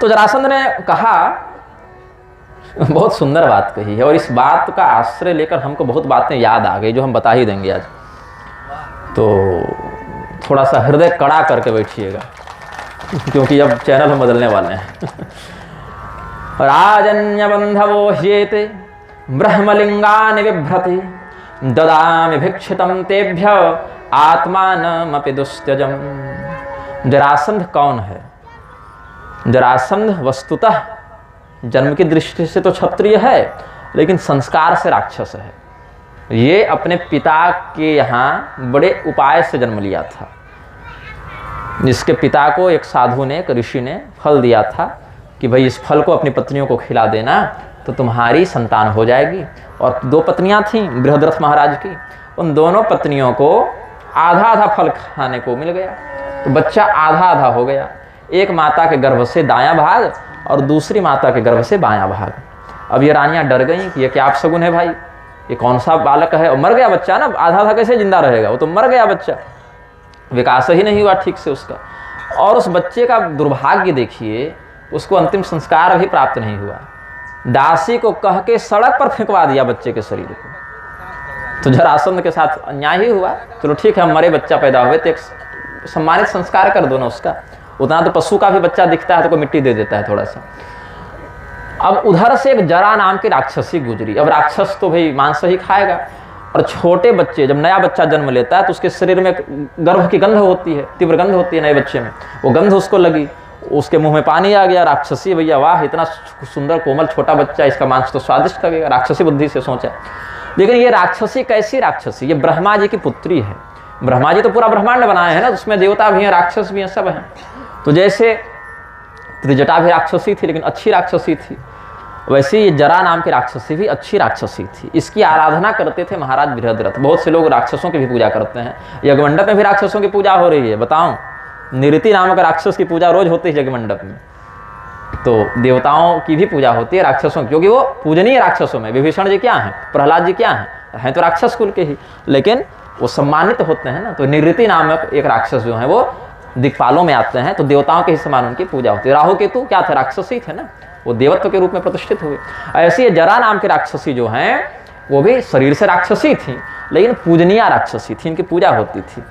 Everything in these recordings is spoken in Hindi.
तो जरासंध ने कहा, बहुत सुंदर बात कही है और इस बात का आश्रय लेकर हमको बहुत बातें याद आ गई जो हम बता ही देंगे आज। तो थोड़ा सा हृदय कड़ा करके बैठिएगा क्योंकि अब चैनल हम बदलने वाले हैं। राजन्य बंधवो ह्येते ब्रह्मलिंगानि बिभ्रति ददामि भिक्षितं तेभ्य आत्मानमपि दुस्त्यजम्। जरासंध कौन है? जरासंध वस्तुतः जन्म की दृष्टि से तो क्षत्रिय है, लेकिन संस्कार से राक्षस है। ये अपने पिता के यहाँ बड़े उपाय से जन्म लिया था। जिसके पिता को एक साधु ने, एक ऋषि ने फल दिया था कि भाई इस फल को अपनी पत्नियों को खिला देना तो तुम्हारी संतान हो जाएगी। और 2 पत्नियां थीं बृहद्रथ महाराज की, उन दोनों पत्नियों को आधा आधा फल खाने को मिल गया, तो बच्चा आधा आधा हो गया। एक माता के गर्भ से दायां भाग और दूसरी माता के गर्भ से बायां भाग। अब ये रानियां डर गई कि ये क्या अपशगुन है भाई, ये कौन सा बालक है। और मर गया बच्चा ना, आधा आधा कैसे जिंदा रहेगा, वो तो मर गया बच्चा, विकास ही नहीं हुआ ठीक से उसका। और उस बच्चे का दुर्भाग्य देखिए, उसको अंतिम संस्कार भी प्राप्त नहीं हुआ। दासी को कह के सड़क पर फेंकवा दिया बच्चे के शरीर को। तो जरासंध के साथ अन्याय ही हुआ। चलो ठीक है, हम मरे बच्चा पैदा हुए तो एक सम्मानित संस्कार कर दो ना उसका। उतना तो पशु का भी बच्चा दिखता है तो कोई मिट्टी दे देता है थोड़ा सा। अब उधर से एक जरा नाम की राक्षसी गुजरी। अब राक्षस तो भाई मांस ही खाएगा, और छोटे बच्चे, जब नया बच्चा जन्म लेता है तो उसके शरीर में गर्भ की गंध होती है, तीव्र गंध होती है नए बच्चे में। वो गंध उसको लगी, उसके मुंह में पानी आ गया। राक्षसी भैया वाह, इतना सुंदर कोमल छोटा बच्चा, इसका मांस तो स्वादिष्ट लगेगा। राक्षसी बुद्धि से सोचा। लेकिन ये राक्षसी कैसी राक्षसी? ये ब्रह्मा जी की पुत्री है। ब्रह्मा जी तो पूरा ब्रह्मांड बनाए हैं ना, उसमें देवता भी हैं, राक्षस भी हैं, सब हैं। तो जैसे त्रिजटा भी राक्षसी थी लेकिन अच्छी राक्षसी थी, वैसे ये जरा नाम की राक्षसी भी अच्छी राक्षसी थी। इसकी आराधना करते थे महाराज बृहद्रथ। बहुत से लोग राक्षसों की भी पूजा करते हैं। यज्ञमंडप में भी राक्षसों की पूजा हो रही है, बताऊं। निरति नामक राक्षस की पूजा रोज होती है यज्ञमंडप में। तो देवताओं की भी पूजा होती है राक्षसों की, क्योंकि वो पूजनीय राक्षसों में। विभीषण जी क्या हैं, प्रहलाद जी क्या हैं तो राक्षस कुल के ही, लेकिन वो सम्मानित होते हैं ना। तो निरति नामक एक राक्षस जो है वो दिक्पालों में आते हैं, तो देवताओं के ही समान उनकी पूजा होती है। राहु केतु क्या थे, राक्षसी थे ना, वो देवत्व के रूप में प्रतिष्ठित हुए। ऐसी जरा नाम की राक्षसी जो हैं वो भी शरीर से राक्षसी थी, लेकिन पूजनीय राक्षसी थी, इनकी पूजा होती थी।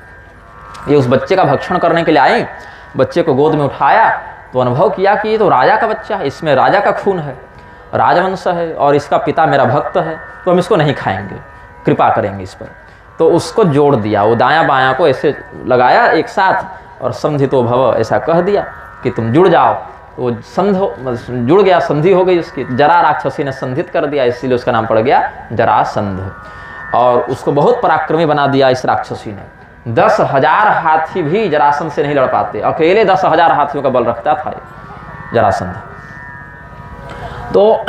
ये उस बच्चे का भक्षण करने के लिए आई, बच्चे को गोद में उठाया तो अनुभव किया कि ये तो राजा का बच्चा है, इसमें राजा का खून है, राजवंश है, और इसका पिता मेरा भक्त है, तो हम इसको नहीं खाएंगे, कृपा करेंगे इस पर। तो उसको जोड़ दिया, वो दायां बायां को ऐसे लगाया एक साथ और संधितो भव ऐसा कह दिया कि तुम जुड़ जाओ। वो जुड़ गया, संधि हो गई उसकी। जरा राक्षसी ने संधित कर दिया, इसीलिए उसका नाम पड़ गया जरासंध। और उसको बहुत पराक्रमी बना दिया इस राक्षसी ने। 10,000 हाथी भी जरासंध से नहीं लड़ पाते, अकेले 10,000 हाथियों का बल रखता था जरासंध। तो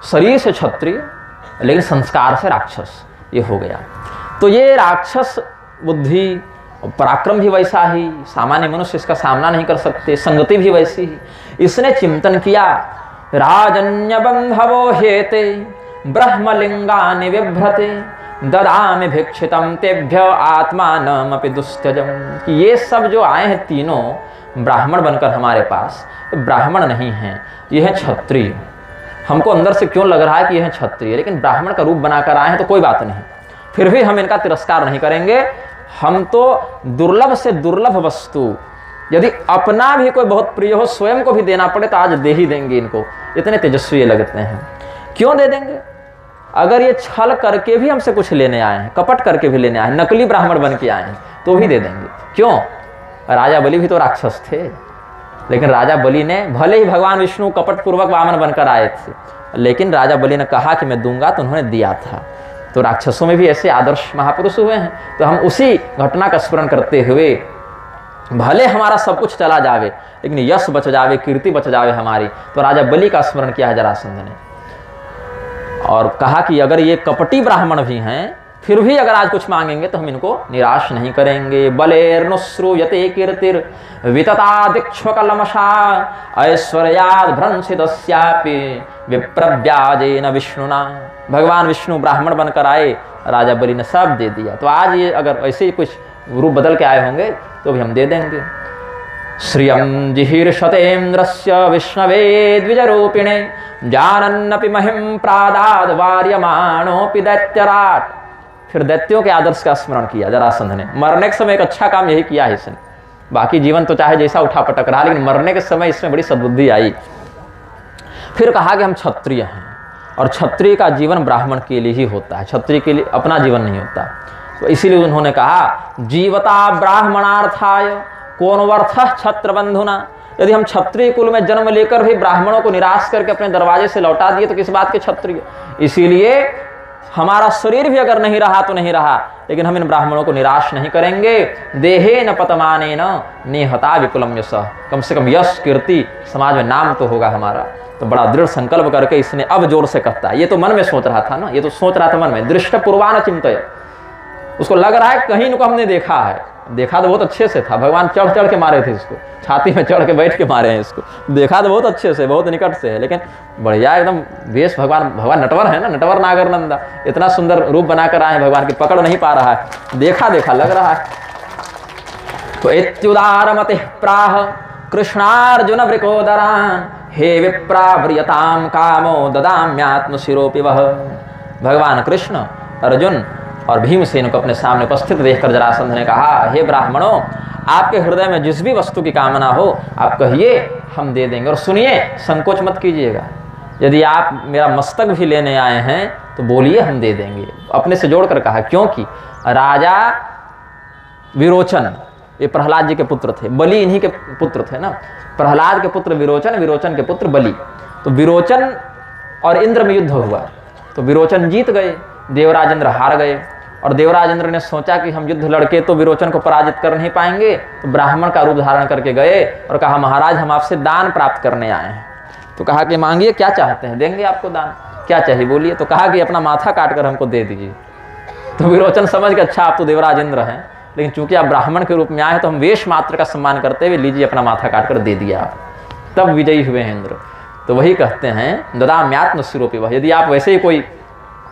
शरीर से क्षत्रिय लेकिन संस्कार से राक्षस ये हो गया। तो ये राक्षस बुद्धि, पराक्रम भी वैसा ही, सामान्य मनुष्य इसका सामना नहीं कर सकते, संगति भी वैसी ही। इसने चिंतन किया, राजन्य बंधवो हेते ब्रह्मलिंगानि बिभ्रते ददामि भिक्षितं तेभ्य आत्मानमपि दुस्त्यजम्। कि ये सब जो आए हैं तीनों ब्राह्मण बनकर हमारे पास, ब्राह्मण नहीं हैं, ये हैं क्षत्रिय। हमको अंदर से क्यों लग रहा है कि ये हैं क्षत्रिय, लेकिन ब्राह्मण का रूप बनाकर आए हैं तो कोई बात नहीं, फिर भी हम इनका तिरस्कार नहीं करेंगे। हम तो दुर्लभ से दुर्लभ वस्तु, यदि अपना भी कोई बहुत प्रिय हो, स्वयं को भी देना पड़े तो आज दे ही देंगे इनको, इतने तेजस्वी ये लगते हैं। क्यों दे देंगे? अगर ये छल करके भी हमसे कुछ लेने आए हैं, कपट करके भी लेने आए हैं, नकली ब्राह्मण बन के आए हैं, तो भी दे देंगे। क्यों? राजा बलि भी तो राक्षस थे, लेकिन राजा बलि ने, भले ही भगवान विष्णु कपट पूर्वक वामन बनकर आए थे, लेकिन राजा बलि ने कहा कि मैं दूंगा, तो उन्होंने दिया था। तो राक्षसों में भी ऐसे आदर्श महापुरुष हुए हैं। तो हम उसी घटना का स्मरण करते हुए, भले हमारा सब कुछ चला जावे लेकिन यश बच जावे, कीर्ति बच जावे हमारी, तो राजा बलि का स्मरण किया है जरासंध ने। और कहा कि अगर ये कपटी ब्राह्मण भी हैं, फिर भी अगर आज कुछ मांगेंगे तो हम इनको निराश नहीं करेंगे। बलेर्नुश्रूयते कीर्तिर विततादिक्ष्वकलमशा ऐश्वर्याद भ्रंसितस्यापि विप्रव्याजेन विष्णुना। भगवान विष्णु ब्राह्मण बनकर आए, राजा बलि ने सब दे दिया। तो आज ये अगर ऐसे ही कुछ रूप बदल के आए होंगे तो भी हम दे देंगे। श्रियं जिहीर्षतेन्द्रस्य विष्णवे द्विजरूपिणे जानन्नपि महिं प्रादाद वार्यमाणोऽपि दैत्यराट। फिर दैत्यों के आदर्श का स्मरण किया जरासंध ने। मरने के समय एक अच्छा काम यही किया है इसने। बाकी जीवन तो चाहे जैसा उठा पटक रहा, लेकिन मरने के समय इसमें बड़ी सद्बुद्धि आई। फिर कहा कि हम क्षत्रिय हैं और क्षत्रिय का जीवन ब्राह्मण के लिए ही होता है, क्षत्रिय के लिए अपना जीवन नहीं होता। तो इसीलिए उन्होंने कहा जीवता ब्राह्मणार्थाय कोनवर्थः क्षत्रबंधुना। यदि हम क्षत्रिय कुल में जन्म लेकर भी ब्राह्मणों को निराश करके अपने दरवाजे से लौटा दिए तो किस बात के क्षत्रिय। इसीलिए हमारा शरीर भी अगर नहीं रहा तो नहीं रहा, लेकिन हम इन ब्राह्मणों को निराश नहीं करेंगे। देहे न पतमाने न निहता विपुलम यश, कम से कम यश कीर्ति समाज में नाम तो होगा हमारा। तो बड़ा दृढ़ संकल्प करके इसने अब जोर से कहता है। ये तो मन में सोच रहा था ना, ये तो सोच रहा था मन में, दृष्ट पूर्वान चिंतय। उसको लग रहा है कहीं इनको हमने देखा है, देखा तो बहुत अच्छे से था, भगवान चढ़ चढ़ के मारे थे इसको, छाती में चढ़ के बैठ के मारे हैं इसको, देखा तो बहुत अच्छे से, बहुत निकट से है, लेकिन बढ़िया एकदम वेश। भगवान नटवर है ना, नटवर नागर नंदा, इतना सुंदर रूप बनाकर आए भगवान की, पकड़ नहीं पा रहा है, देखा देखा लग रहा है। तो इत्युदारमते प्राह कृष्णार्जुन वृकोदरान हे विप्रा व्रियताम कामो ददाम्यात्म शिरोपि वह। भगवान कृष्ण अर्जुन और भीमसेन को अपने सामने उपस्थित देखकर जरासंध ने कहा, हे ब्राह्मणों, आपके हृदय में जिस भी वस्तु की कामना हो आप कहिए, हम दे देंगे। और सुनिए, संकोच मत कीजिएगा, यदि आप मेरा मस्तक भी लेने आए हैं तो बोलिए, हम दे देंगे। अपने से जोड़कर कहा, क्योंकि राजा विरोचन ये प्रहलाद जी के पुत्र थे, बलि इन्हीं के पुत्र थे ना, प्रहलाद के पुत्र विरोचन, विरोचन के पुत्र बलि। तो विरोचन और इंद्र में युद्ध हुआ, तो विरोचन जीत गए, देवराजेंद्र हार गए। और देवराजेंद्र ने सोचा कि हम युद्ध लड़के तो विरोचन को पराजित कर नहीं पाएंगे, तो ब्राह्मण का रूप धारण करके गए और कहा, महाराज हम आपसे दान प्राप्त करने आए हैं। तो कहा कि मांगिए, क्या चाहते हैं, देंगे आपको दान, क्या चाहिए बोलिए। तो कहा कि अपना माथा काट कर हमको दे दीजिए। तो विरोचन समझ के, अच्छा आप तो देवराजेंद्र हैं, लेकिन चूंकि आप ब्राह्मण के रूप में आए हैं तो हम वेश मात्र का सम्मान करते हुए लीजिए, अपना माथा काट कर दे दिया आप। तब विजयी हुए हैं इंद्र। तो वही कहते हैं ददाम्यात्म शिरोपि वह। यदि आप वैसे ही कोई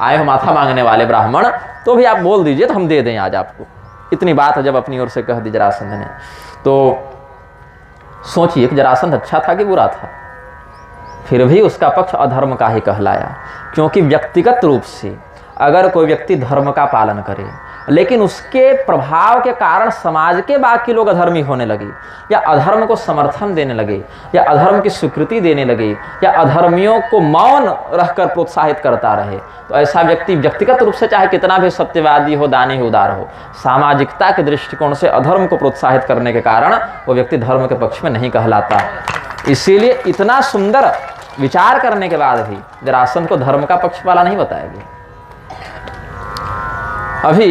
आए हो माथा मांगने वाले ब्राह्मण, तो भी आप बोल दीजिए तो हम दे दें आज आपको। इतनी बात जब अपनी ओर से कह दी जरासंध ने, तो सोचिए कि जरासंध अच्छा था कि बुरा था। फिर भी उसका पक्ष अधर्म का ही कहलाया, क्योंकि व्यक्तिगत रूप से अगर कोई व्यक्ति धर्म का पालन करे लेकिन उसके प्रभाव के कारण समाज के बाकी लोग अधर्मी होने लगे, या अधर्म को समर्थन देने लगे, या अधर्म की स्वीकृति देने लगे, या अधर्मियों को मौन रहकर प्रोत्साहित करता रहे, तो ऐसा व्यक्ति व्यक्तिगत रूप से चाहे कितना भी सत्यवादी हो, दानी हो, उदार हो, सामाजिकता के दृष्टिकोण से अधर्म को प्रोत्साहित करने के कारण वो व्यक्ति धर्म के पक्ष में नहीं कहलाता। इसीलिए इतना सुंदर विचार करने के बाद भी जरासंध को धर्म का पक्ष वाला नहीं बताया गया। अभी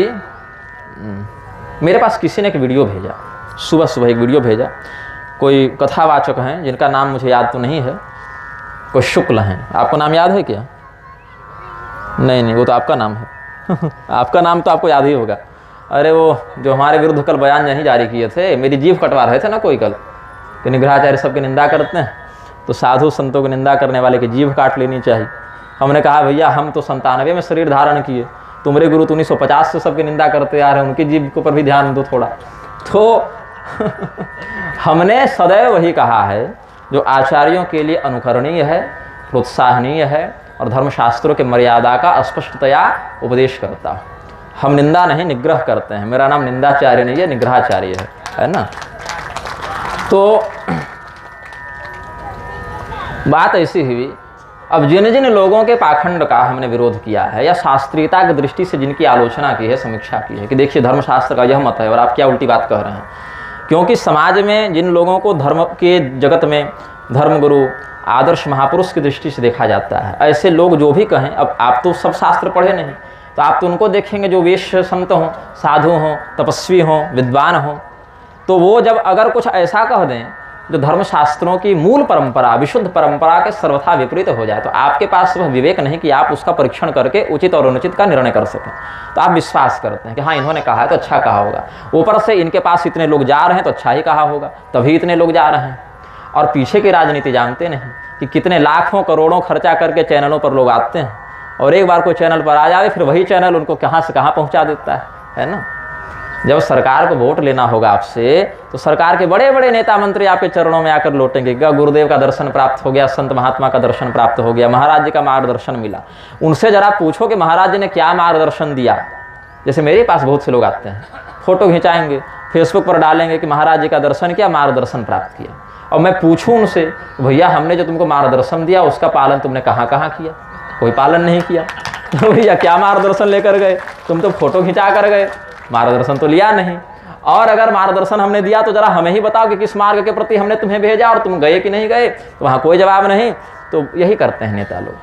मेरे पास किसी ने एक वीडियो भेजा, सुबह सुबह एक वीडियो भेजा, कोई कथावाचक हैं जिनका नाम मुझे याद तो नहीं है, कोई शुक्ल हैं। आपको नाम याद है क्या? नहीं, वो तो आपका नाम है आपका नाम तो आपको याद ही होगा। अरे वो जो हमारे विरुद्ध कल बयान नहीं जारी किए थे, मेरी जीभ कटवा रहे थे ना कोई कल, कि निग्रहाचार्य सबकी निंदा करते हैं तो साधु संतों की निंदा करने वाले की जीभ काट लेनी चाहिए। हमने कहा भैया हम तो 97 में शरीर धारण किए, तुम्हारे गुरु तो 1950 से सबकी निंदा करते आ रहे हैं, उनकी जीभ के ऊपर भी ध्यान दो थोड़ा। तो हमने सदैव वही कहा है जो आचार्यों के लिए अनुकरणीय है, प्रोत्साहनीय है और धर्मशास्त्रों के मर्यादा का स्पष्टतया उपदेश करता। हम निंदा नहीं निग्रह करते हैं। मेरा नाम निंदाचार्य नहीं है, निग्रहाचार्य है ना। तो बात ऐसी हुई, अब जिन जिन लोगों के पाखंड का हमने विरोध किया है या शास्त्रीयता की दृष्टि से जिनकी आलोचना की है, समीक्षा की है कि देखिए धर्मशास्त्र का यह मत है और आप क्या उल्टी बात कह रहे हैं, क्योंकि समाज में जिन लोगों को धर्म के जगत में धर्मगुरु, आदर्श महापुरुष की दृष्टि से देखा जाता है, ऐसे लोग जो भी कहें, अब आप तो सब शास्त्र पढ़े नहीं, तो आप तो उनको देखेंगे जो वेश्य संत हों, साधु हों, तपस्वी हों, विद्वान हों, तो वो जब अगर कुछ ऐसा कह दें जो धर्मशास्त्रों की मूल परंपरा, विशुद्ध परंपरा के सर्वथा विपरीत हो जाए, तो आपके पास वह विवेक नहीं कि आप उसका परीक्षण करके उचित और अनुचित का निर्णय कर सकें। तो आप विश्वास करते हैं कि हाँ इन्होंने कहा है तो अच्छा कहा होगा, ऊपर से इनके पास इतने लोग जा रहे हैं तो अच्छा ही कहा होगा, तभी इतने लोग जा रहे हैं। और पीछे की राजनीति जानते नहीं कि कितने लाखों करोड़ों खर्चा करके चैनलों पर लोग आते हैं, और एक बार कोई चैनल पर आ जाए फिर वही चैनल उनको कहाँ से कहाँ पहुँचा देता है ना। जब सरकार को वोट लेना होगा आपसे, तो सरकार के बड़े बड़े नेता मंत्री आपके चरणों में आकर लौटेंगे। क्या गुरुदेव का दर्शन प्राप्त हो गया, संत महात्मा का दर्शन प्राप्त हो गया, महाराज जी का मार्गदर्शन मिला। उनसे जरा पूछो कि महाराज जी ने क्या मार्गदर्शन दिया। जैसे मेरे पास बहुत से लोग आते हैं, फोटो खिंचाएंगे, फेसबुक पर डालेंगे कि महाराज जी का दर्शन किया, मार्गदर्शन प्राप्त किया। और मैं पूछूं उनसे, भैया हमने जो तुमको मार्गदर्शन दिया उसका पालन तुमने कहाँ कहाँ किया? कोई पालन नहीं किया। तो भैया क्या मार्गदर्शन लेकर गए? तुम तो फोटो खिंचा कर गए, मार्गदर्शन तो लिया नहीं। और अगर मार्गदर्शन हमने दिया तो जरा हमें ही बताओ कि किस मार्ग के प्रति हमने तुम्हें भेजा और तुम गए कि नहीं गए। तो वहाँ कोई जवाब नहीं। तो यही करते हैं नेता लोग,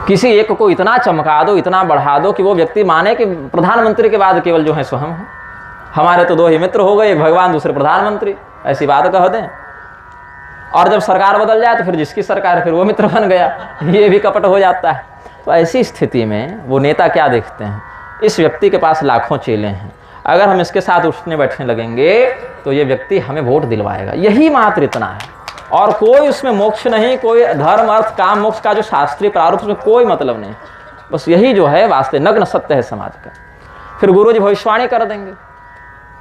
किसी एक को इतना चमका दो, इतना बढ़ा दो कि वो व्यक्ति माने कि प्रधानमंत्री के बाद केवल जो है सो हम हैं। हमारे तो दो ही मित्र हो गए, एक भगवान दूसरे प्रधानमंत्री, ऐसी बात कह दें। और जब सरकार बदल जाए तो फिर जिसकी सरकार है फिर वो मित्र बन गया, ये भी कपट हो जाता है। तो ऐसी स्थिति में वो नेता क्या देखते हैं, इस व्यक्ति के पास लाखों चेले हैं, अगर हम इसके साथ उठने बैठने लगेंगे तो ये व्यक्ति हमें वोट दिलवाएगा। यही मात्र इतना है, और कोई उसमें मोक्ष नहीं, कोई धर्म अर्थ काम मोक्ष का जो शास्त्रीय प्रारूप उसमें कोई मतलब नहीं। बस यही जो है वास्तव नग्न सत्य है समाज का। फिर गुरु जी भविष्यवाणी कर देंगे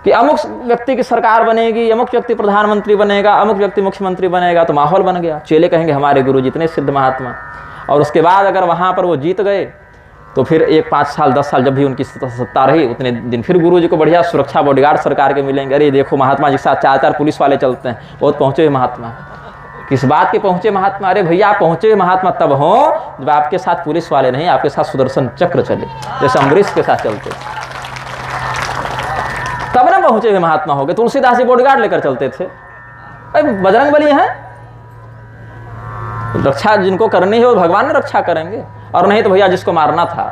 कि अमुक व्यक्ति की सरकार बनेगी, अमुक व्यक्ति प्रधानमंत्री बनेगा, अमुक व्यक्ति मुख्यमंत्री बनेगा। तो माहौल बन गया, चेले कहेंगे हमारे गुरु जी इतने सिद्ध महात्मा। और उसके बाद अगर वहाँ पर वो जीत गए तो फिर 1 5 साल 10 साल जब भी उनकी सत्ता रही उतने दिन फिर गुरु जी को बढ़िया सुरक्षा बॉडीगार्ड सरकार के मिलेंगे। अरे देखो महात्मा जी के साथ 4 पुलिस वाले चलते हैं, बहुत पहुँचे हुए महात्मा। किस बात के पहुँचे महात्मा? अरे भैया आप पहुँचे हुए महात्मा तब हो जब आपके साथ पुलिस वाले नहीं, आपके साथ सुदर्शन चक्र चले, जैसे अम्बरीश के साथ चलते, तब ना पहुँचे हुए महात्मा हो गए। तुलसीदास जी बॉडीगार्ड लेकर चलते थे। भाई बजरंगबली हैं, रक्षा जिनको करनी है वो भगवान ने रक्षा करेंगे। और नहीं तो भैया जिसको मारना था,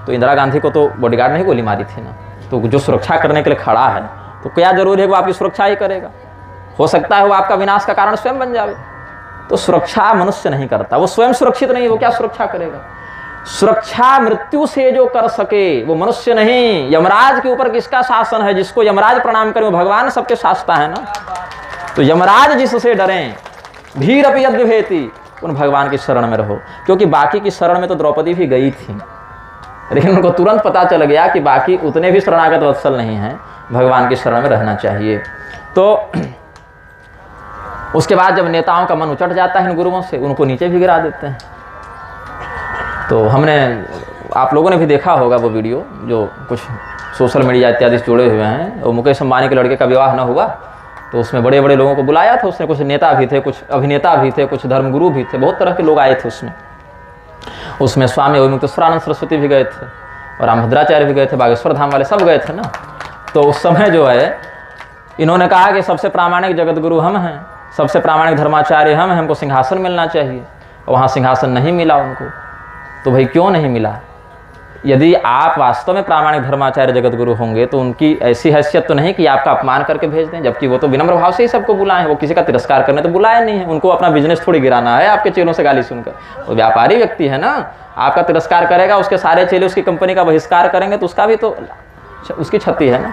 तो इंदिरा गांधी को तो बॉडीगार्ड ने ही गोली मारी थी ना। तो जो सुरक्षा करने के लिए खड़ा है तो क्या जरूरी है वो आपकी सुरक्षा ही करेगा? हो सकता है वो आपका विनाश का कारण स्वयं बन जाए। तो सुरक्षा मनुष्य नहीं करता, वो स्वयं सुरक्षित नहीं, वो क्या सुरक्षा करेगा? सुरक्षा मृत्यु से जो कर सके वो मनुष्य नहीं। यमराज के ऊपर किसका शासन है? जिसको यमराज प्रणाम करे वो भगवान सबके शासता है ना। तो यमराज जिससे डरें, भीर अपि यद् बिभेति, उन भगवान की शरण में रहो। क्योंकि बाकी की शरण में तो द्रौपदी भी गई थी, लेकिन उनको तुरंत पता चल गया कि बाकी उतने भी शरणागत वत्सल नहीं हैं, भगवान की शरण में रहना चाहिए। तो उसके बाद जब नेताओं का मन उचट जाता है इन गुरुओं से, उनको नीचे भी गिरा देते हैं। तो हमने, आप लोगों ने भी देखा होगा वो वीडियो जो कुछ सोशल मीडिया इत्यादि से जुड़े हुए हैं। और मुकेश अंबानी के लड़के का विवाह न हुआ तो उसमें बड़े बड़े लोगों को बुलाया था उसने, कुछ नेता भी थे, कुछ अभिनेता भी थे, कुछ धर्मगुरु भी थे, बहुत तरह के लोग आए थे उसमें स्वामी अभिमुक्तेश्वरानंद सरस्वती भी गए थे और रामभद्राचार्य भी गए थे, बागेश्वर धाम वाले सब गए थे ना। तो उस समय जो है इन्होंने कहा कि सबसे प्रामाणिक जगत गुरु हम हैं, सबसे प्रामाणिक धर्माचार्य हम हैं, हमको सिंहासन मिलना चाहिए। और वहाँ सिंहासन नहीं मिला उनको। तो भाई क्यों नहीं मिला? यदि आप वास्तव में प्रामाणिक धर्माचार्य जगत गुरु होंगे तो उनकी ऐसी हैसियत तो नहीं कि आपका अपमान करके भेज दें, जबकि वो तो विनम्र भाव से ही सबको बुलाए हैं। वो किसी का तिरस्कार करने तो बुलाया नहीं है, उनको अपना बिजनेस थोड़ी गिराना है आपके चेलों से गाली सुनकर। वो व्यापारी व्यक्ति है ना, आपका तिरस्कार करेगा, उसके सारे चेले उसकी कंपनी का बहिष्कार करेंगे तो उसका भी तो उसकी क्षति है ना।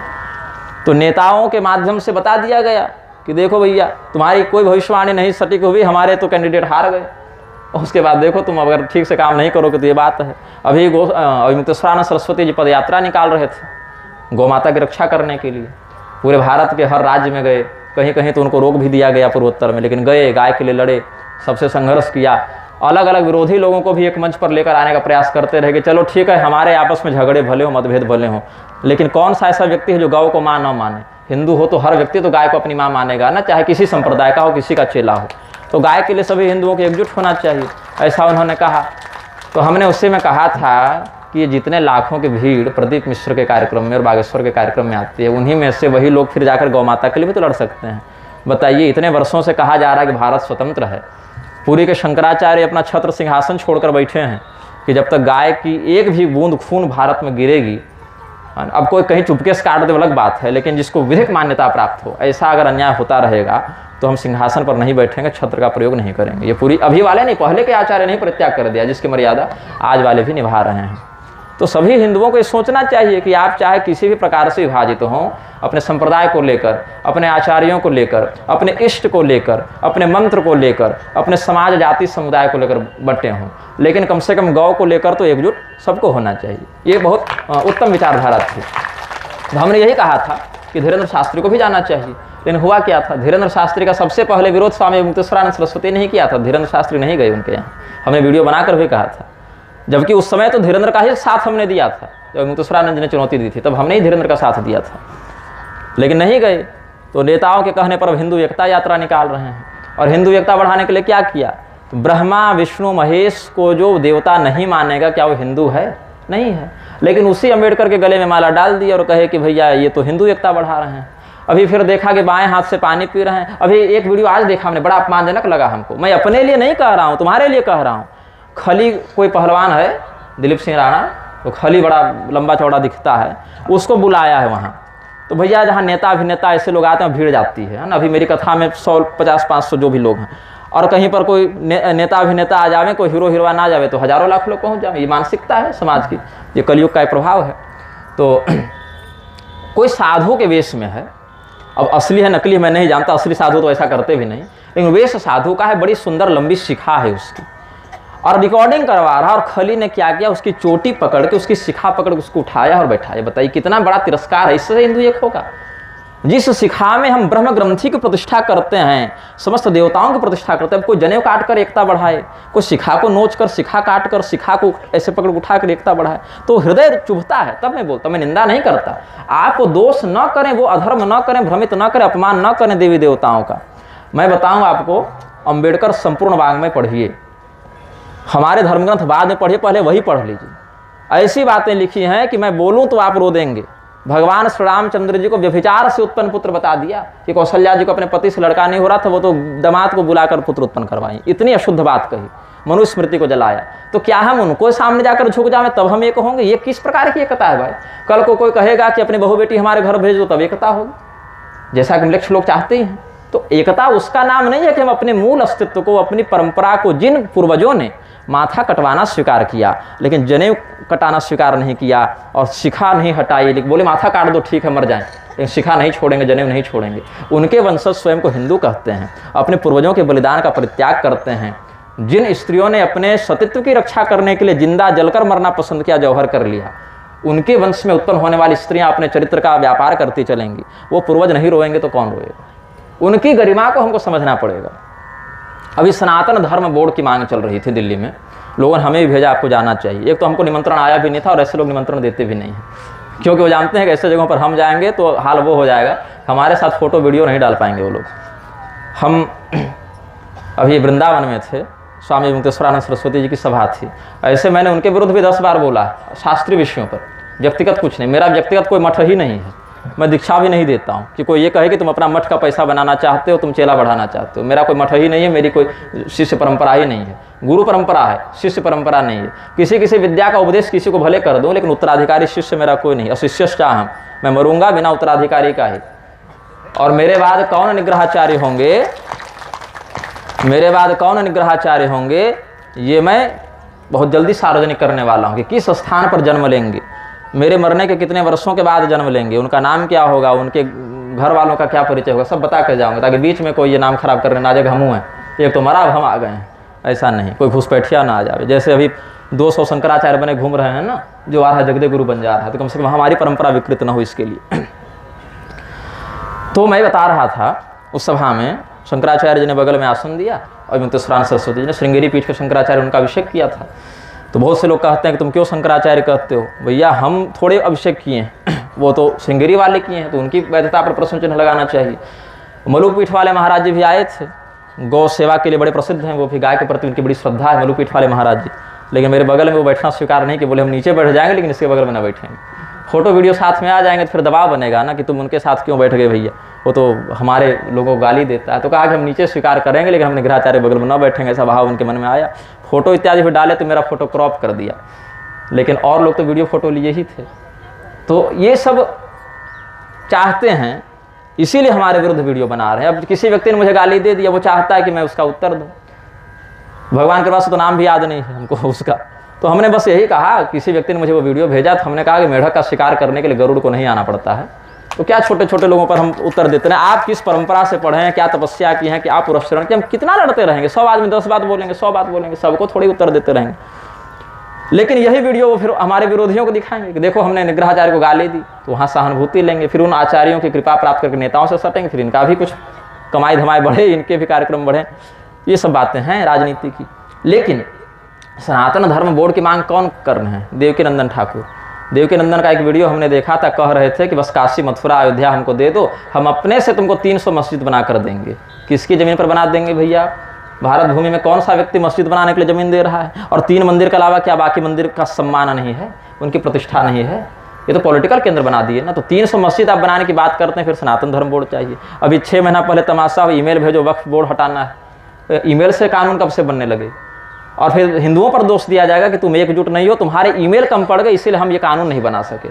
तो नेताओं के माध्यम से बता दिया गया कि देखो भैया तुम्हारी कोई भविष्यवाणी नहीं सटीक हुई, हमारे तो कैंडिडेट हार गए। उसके बाद देखो तुम अगर ठीक से काम नहीं करोगे तो ये बात है। अभी अभिमुक्तेश्वरानंद सरस्वती जी पद यात्रा निकाल रहे थे गौ माता की रक्षा करने के लिए, पूरे भारत के हर राज्य में गए, कहीं कहीं तो उनको रोक भी दिया गया पूर्वोत्तर में, लेकिन गए, गाय के लिए लड़े, सबसे संघर्ष किया। अलग अलग विरोधी लोगों को भी एक मंच पर लेकर आने का प्रयास करते रहे कि चलो ठीक है हमारे आपस में झगड़े भले हो, मतभेद भले हो, लेकिन कौन सा ऐसा व्यक्ति है जो गौ को माँ न माने? हिंदू हो तो हर व्यक्ति तो गाय को अपनी माँ मानेगा ना, चाहे किसी संप्रदाय का हो, किसी का चेला हो। तो गाय के लिए सभी हिंदुओं को एकजुट होना चाहिए, ऐसा उन्होंने कहा। तो हमने उससे में कहा था कि ये जितने लाखों की भीड़ प्रदीप मिश्र के कार्यक्रम में और बागेश्वर के कार्यक्रम में आती है, उन्हीं में से वही लोग फिर जाकर गौ माता के लिए भी तो लड़ सकते हैं। बताइए, इतने वर्षों से कहा जा रहा है कि भारत स्वतंत्र है, पूरी के शंकराचार्य अपना छत्र सिंहासन छोड़कर बैठे हैं कि जब तक गाय की एक भी बूंद खून भारत में गिरेगी, अब कोई कहीं चुपके से काट दे अलग बात है, लेकिन जिसको विधिक मान्यता प्राप्त हो, ऐसा अगर अन्याय होता रहेगा तो हम सिंहासन पर नहीं बैठेंगे, छत्र का प्रयोग नहीं करेंगे। ये पूरी अभी वाले नहीं, पहले के आचार्य नहीं परित्याग कर दिया, जिसकी मर्यादा आज वाले भी निभा रहे हैं। तो सभी हिंदुओं को ये सोचना चाहिए कि आप चाहे किसी भी प्रकार से विभाजित हों, अपने संप्रदाय को लेकर, अपने आचार्यों को लेकर, अपने इष्ट को लेकर, अपने मंत्र को लेकर, अपने समाज जाति समुदाय को लेकर बटे हों, लेकिन कम से कम गौ को लेकर तो एकजुट सबको होना चाहिए। ये बहुत उत्तम विचारधारा थी। तो हमने यही कहा था कि धीरेन्द्र शास्त्री को भी जाना चाहिए, लेकिन हुआ क्या था, धीरेन्द्र शास्त्री का सबसे पहले विरोध स्वामी मुक्तेश्वरानंद सरस्वती ने ही किया था। धीरेन्द्र शास्त्री नहीं गए उनके यहाँ, हमने वीडियो बनाकर भी कहा था, जबकि उस समय तो धीरेन्द्र का ही साथ हमने दिया था। जब मुक्तेश्वरानंद जी ने चुनौती दी थी तब हमने ही धीरेन्द्र का साथ दिया था, लेकिन नहीं गए। तो नेताओं के कहने पर अब हिंदू एकता यात्रा निकाल रहे हैं। और हिंदू एकता बढ़ाने के लिए क्या किया, तो ब्रह्मा विष्णु महेश को जो देवता नहीं मानेगा, क्या वो हिंदू है? नहीं है। लेकिन उसी अम्बेडकर के गले में माला डाल दी और कहे कि भैया ये तो हिंदू एकता बढ़ा रहे हैं। अभी फिर देखा कि बाएं हाथ से पानी पी रहे हैं। अभी एक वीडियो आज देखा हमने, बड़ा अपमानजनक लगा हमको। मैं अपने लिए नहीं कह रहा हूँ, तुम्हारे लिए कह रहा हूँ। खली कोई पहलवान है दिलीप सिंह राणा, तो खली बड़ा लंबा चौड़ा दिखता है, उसको बुलाया है वहाँ। तो भैया जहाँ नेता अभिनेता ऐसे लोग आते हैं भीड़ जाती है ना। अभी मेरी कथा में 100-50-500 जो भी लोग हैं, और कहीं पर कोई नेता अभिनेता आ जावे, कोई हीरो हीरोइन आ जावे तो हजारों लाख लोग पहुंच जावे। ये मानसिकता है समाज की, ये कलयुग का प्रभाव है। तो कोई साधु के वेश में है, अब असली है नकली मैं नहीं जानता, असली साधु तो ऐसा करते भी नहीं, लेकिन वेश साधु का है, बड़ी सुंदर लंबी शिखा है उसकी, और रिकॉर्डिंग करवा रहा। और खली ने क्या किया, उसकी चोटी पकड़ के, उसकी शिखा पकड़ के उसको उठाया और बैठाया। बताइए कितना बड़ा तिरस्कार है। इससे हिंदू एक होगा? जिस शिखा में हम ब्रह्म ग्रंथि की प्रतिष्ठा करते हैं, समस्त देवताओं की प्रतिष्ठा करते हैं, कोई जनेऊ काट कर एकता बढ़ाए, कोई शिखा को नोच कर, शिखा काट कर, शिखा को ऐसे पकड़ उठा कर एकता बढ़ाए, तो हृदय चुभता है। तब मैं बोलता, मैं निंदा नहीं करता। आप दोष न करें, वो अधर्म न करें, भ्रमित न करें, अपमान न करें देवी देवताओं का। मैं बताऊं आपको, अम्बेडकर संपूर्ण वाङ्मय पढ़िए, हमारे धर्मग्रंथ बाद में पढ़िए, पहले वही पढ़ लीजिए। ऐसी बातें लिखी हैं कि मैं बोलूं तो आप रो देंगे। भगवान श्री रामचंद्र जी को व्यभिचार से उत्पन्न पुत्र बता दिया कि कौशल्या जी को अपने पति से लड़का नहीं हो रहा था, वो तो दामाद को बुलाकर पुत्र उत्पन्न करवाई। इतनी अशुद्ध बात कही, मनुस्मृति को जलाया। तो क्या हम उनको सामने जाकर झुक जाए तब हम ये कहोगे? ये किस प्रकार की एकता है भाई? कल को कोई कहेगा कि अपनी बहू बेटी हमारे घर भेज दो, तब एकता होगी, जैसा कि लक्ष्य लोग चाहते हैं। तो एकता उसका नाम नहीं है कि हम अपने मूल अस्तित्व को, अपनी परंपरा को, जिन पूर्वजों ने माथा कटवाना स्वीकार किया लेकिन जनेऊ कटाना स्वीकार नहीं किया और शिखा नहीं हटाई, लेकिन बोले माथा काट दो ठीक है मर जाएं, लेकिन शिखा नहीं छोड़ेंगे, जनेऊ नहीं छोड़ेंगे, उनके वंशज स्वयं को हिंदू कहते हैं, अपने पूर्वजों के बलिदान का परित्याग करते हैं। जिन स्त्रियों ने अपने सतीत्व की रक्षा करने के लिए जिंदा जलकर मरना पसंद किया, जौहर कर लिया, उनके वंश में उत्पन्न होने वाली स्त्रियां अपने चरित्र का व्यापार करती चलेंगी। वो पूर्वज नहीं रोएंगे तो कौन रोएगा? उनकी गरिमा को हमको समझना पड़ेगा। अभी सनातन धर्म बोर्ड की मांग चल रही थी दिल्ली में, लोगों ने हमें भी भेजा आपको जाना चाहिए। एक तो हमको निमंत्रण आया भी नहीं था और ऐसे लोग निमंत्रण देते भी नहीं हैं, क्योंकि वो जानते हैं कि ऐसे जगहों पर हम जाएंगे तो हाल वो हो जाएगा, हमारे साथ फोटो वीडियो नहीं डाल पाएंगे वो लोग। हम अभी वृंदावन में थे, स्वामी मुक्तेश्वरानंद सरस्वती जी की सभा थी। ऐसे मैंने उनके विरुद्ध भी 10 बार बोला शास्त्रीय विषयों पर, व्यक्तिगत कुछ नहीं, मेरा व्यक्तिगत कोई मठ ही नहीं है, मैं दीक्षा भी नहीं देता हूँ कि कोई ये कहे कि तुम अपना मठ का पैसा बनाना चाहते हो, तुम चेला बढ़ाना चाहते हो। मेरा कोई मठ ही नहीं है, मेरी कोई शिष्य परंपरा ही नहीं है, गुरु परंपरा है, शिष्य परंपरा नहीं है। किसी किसी विद्या का उपदेश किसी को भले कर दूं, लेकिन उत्तराधिकारी शिष्य मेरा कोई नहीं। अशिष्यश्चाहम्, मैं मरूंगा बिना उत्तराधिकारी का ही। और मेरे बाद कौन निग्रहाचार्य होंगे, मेरे बाद कौन निग्रहाचार्य होंगे, ये मैं बहुत जल्दी सार्वजनिक करने वाला हूँ कि किस स्थान पर जन्म लेंगे, मेरे मरने के कितने वर्षों के बाद जन्म लेंगे, उनका नाम क्या होगा, उनके घर वालों का क्या परिचय होगा, सब बता कर जाऊँगा, ताकि बीच में कोई ये नाम खराब करने ना जाए हमू हैं, एक तो मरा अब हम आ गए हैं। ऐसा नहीं, कोई घुसपैठिया ना आ जाए। जैसे अभी 200 शंकराचार्य बने घूम रहे हैं ना, जो आ रहा है जगदे गुरु बन जा रहा है, तो कम से कम हमारी परंपरा विकृत न हो इसके लिए। तो मैं बता रहा था उस सभा में शंकराचार्य जी ने बगल में आसन दिया और मुक्तेश्वरानंद सरस्वती जी ने श्रृंगेरी पीठ के शंकराचार्य उनका अभिषेक किया था। तो बहुत से लोग कहते हैं कि तुम क्यों शंकराचार्य कहते हो? भैया हम थोड़े अभिषेक किए हैं, वो तो श्रृंगेरी वाले किए हैं, तो उनकी वैधता पर प्रश्न चिन्ह लगाना चाहिए। मलुकपीठ वाले महाराज जी भी आए थे, गौ सेवा के लिए बड़े प्रसिद्ध हैं, वो भी गाय के प्रति उनकी बड़ी श्रद्धा है मलुकपीठ वाले महाराज जी। लेकिन मेरे बगल में वो बैठना स्वीकार नहीं कि बोले हम नीचे बैठ जाएंगे लेकिन इसके बगल में ना बैठेंगे। फोटो वीडियो साथ में आ जाएंगे तो फिर दबाव बनेगा ना कि तुम उनके साथ क्यों बैठ गए भैया, वो तो हमारे लोगों को गाली देता है। तो कहा कि हम नीचे स्वीकार करेंगे लेकिन हम निग्रहाचार्य बगल में ना बैठेंगे, ऐसा भाव उनके मन में आया। फोटो इत्यादि फिर डाले तो मेरा फोटो क्रॉप कर दिया, लेकिन और लोग तो वीडियो फोटो लिए ही थे। तो ये सब चाहते हैं, इसीलिए हमारे विरुद्ध वीडियो बना रहे हैं। अब किसी व्यक्ति ने मुझे गाली दे दिया, वो चाहता है कि मैं उसका उत्तर दूं। भगवान के पास तो नाम भी याद नहीं है हमको उसका। तो हमने बस यही कहा, किसी व्यक्ति ने मुझे वो वीडियो भेजा तो हमने कहा कि मेढक का शिकार करने के लिए गरुड़ को नहीं आना पड़ता है, तो क्या छोटे छोटे लोगों पर हम उत्तर देते हैं? आप किस परंपरा से पढ़े हैं, क्या तपस्या की है, क्या पुरस्करण की? हम कितना लड़ते रहेंगे? 100 आदमी 10 बात बोलेंगे, 100 बात बोलेंगे, सबको थोड़ी उत्तर देते रहेंगे। लेकिन यही वीडियो वो फिर हमारे विरोधियों को दिखाएंगे कि देखो हमने निग्रहाचार्य को गाली दी, तो वहाँ सहानुभूति लेंगे, फिर उन आचार्यों की कृपा प्राप्त करके नेताओं से सटेंगे, फिर इनका भी कुछ कमाई धमाई बढ़े, इनके भी कार्यक्रम बढ़े। ये सब बातें हैं राजनीति की। लेकिन सनातन धर्म बोर्ड की मांग कौन कर रहे हैं? देवकीनंदन ठाकुर। देवकीनंदन का एक वीडियो हमने देखा था, कह रहे थे कि बस काशी मथुरा अयोध्या हमको दे दो, हम अपने से तुमको 300 मस्जिद बना कर देंगे। किसकी ज़मीन पर बना देंगे भैया? भारत भूमि में कौन सा व्यक्ति मस्जिद बनाने के लिए ज़मीन दे रहा है? और 3 मंदिर के अलावा क्या बाकी मंदिर का सम्मान नहीं है, उनकी प्रतिष्ठा नहीं है? ये तो पॉलिटिकल केंद्र बना दिए ना। तो 300 मस्जिद आप बनाने की बात करते हैं, फिर सनातन धर्म बोर्ड चाहिए। अभी 6 महीना पहले तमाशा ईमेल भेजो वक्फ बोर्ड हटाना है, ईमेल से कानून कब से बनने लगे? और फिर हिंदुओं पर दोष दिया जाएगा कि तुम एकजुट नहीं हो, तुम्हारे ईमेल कम पड़ गए इसीलिए हम ये कानून नहीं बना सके।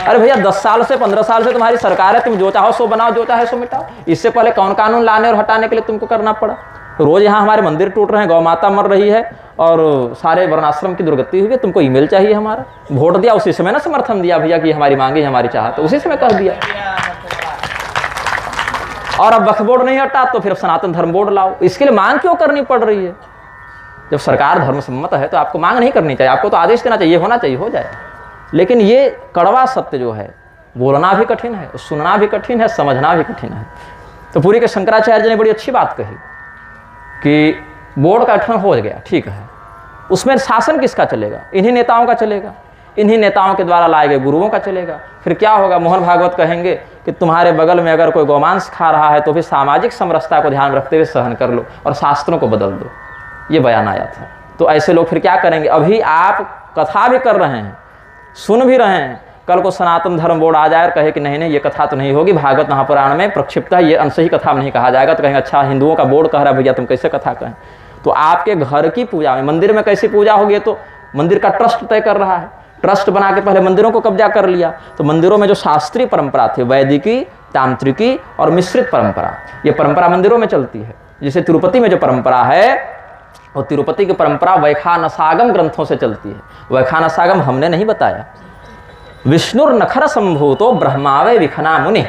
अरे भैया 10 साल से 15 साल से तुम्हारी सरकार है, तुम जो चाहो सो बनाओ, जो चाहे सो मिटाओ। इससे पहले कौन कानून लाने और हटाने के लिए तुमको करना पड़ा? रोज यहाँ हमारे मंदिर टूट रहे हैं, गौ माता मर रही है और सारे वर्णाश्रम की दुर्गति हुई है, तुमको ईमेल चाहिए हमारा? वोट दिया उसी समय ना समर्थन दिया भैया कि हमारी मांगे हमारी चाहत, उसी समय कह दिया। और अब वक्फ बोर्ड नहीं हटा तो फिर सनातन धर्म बोर्ड लाओ। इसके लिए मांग क्यों करनी पड़ रही है? जब सरकार धर्म सम्मत है तो आपको मांग नहीं करनी चाहिए, आपको तो आदेश देना चाहिए, होना चाहिए, हो जाए। लेकिन ये कड़वा सत्य जो है, बोलना भी कठिन है, सुनना भी कठिन है, समझना भी कठिन है। तो पूरी के शंकराचार्य जी ने बड़ी अच्छी बात कही कि बोर्ड का गठन हो गया, ठीक है, उसमें शासन किसका चलेगा? इन्हीं नेताओं का चलेगा, इन्हीं नेताओं के द्वारा लाए गए गुरुओं का चलेगा। फिर क्या होगा? मोहन भागवत कहेंगे कि तुम्हारे बगल में अगर कोई गौमांस खा रहा है तो भी सामाजिक समरसता को ध्यान रखते हुए सहन कर लो और शास्त्रों को बदल दो। ये बयान आया था। तो ऐसे लोग फिर क्या करेंगे? अभी आप कथा भी कर रहे हैं, सुन भी रहे हैं, कल को सनातन धर्म बोर्ड आ जाए और कहे कि नहीं नहीं ये कथा तो नहीं होगी, भागवत महापुराण में प्रक्षिप्त है, ये अंश ही कथा में नहीं कहा जाएगा, तो कहेंगे अच्छा हिंदुओं का बोर्ड कह रहा है भैया तुम कैसे कथा कहें? तो आपके घर की पूजा में, मंदिर में कैसी पूजा होगी? तो मंदिर का ट्रस्ट तय कर रहा है, ट्रस्ट बना के पहले मंदिरों को कब्जा कर लिया। तो मंदिरों में जो शास्त्रीय परंपरा थी, वैदिकी, तांत्रिकी और मिश्रित परंपरा, ये परंपरा मंदिरों में चलती है। जैसे तिरुपति में जो परंपरा है, और तिरुपति की परंपरा वैखानसागम ग्रंथों से चलती है। वैखानसागम हमने नहीं बताया। विष्णुर नखर संभूतो ब्रह्मावे विखना मुनि,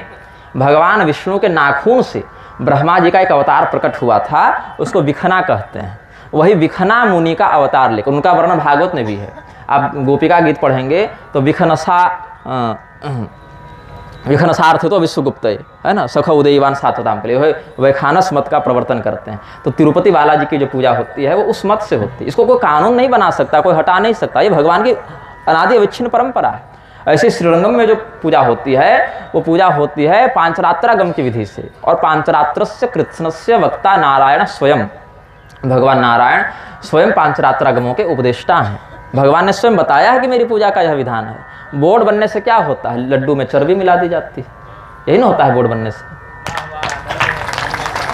भगवान विष्णु के नाखून से ब्रह्मा जी का एक अवतार प्रकट हुआ था, उसको विखना कहते हैं। वही विखना मुनि का अवतार लेकर, उनका वर्णन भागवत में भी है। आप गोपिका गीत पढ़ेंगे तो विखनसार्थ तो विश्वगुप्त है ना, सख उदयवान सातताम के लिए वैखानस मत का प्रवर्तन करते हैं। तो तिरुपति बालाजी की जो पूजा होती है वो उस मत से होती है। इसको कोई कानून नहीं बना सकता, कोई हटा नहीं सकता, ये भगवान की अनादि अविच्छिन्न परंपरा है। ऐसे श्रीरंगम में जो पूजा होती है वो पूजा होती है पांचरात्रागम की विधि से। और पांचरात्रस्य कृत्स्नस्य वक्ता नारायण स्वयं, भगवान नारायण स्वयं पांचरात्रागमों के उपदेष्टा हैं। भगवान ने स्वयं बताया है कि मेरी पूजा का यह विधान है। बोर्ड बनने से क्या होता है? लड्डू में चर्बी मिला दी जाती है, यही ना होता है बोर्ड बनने से।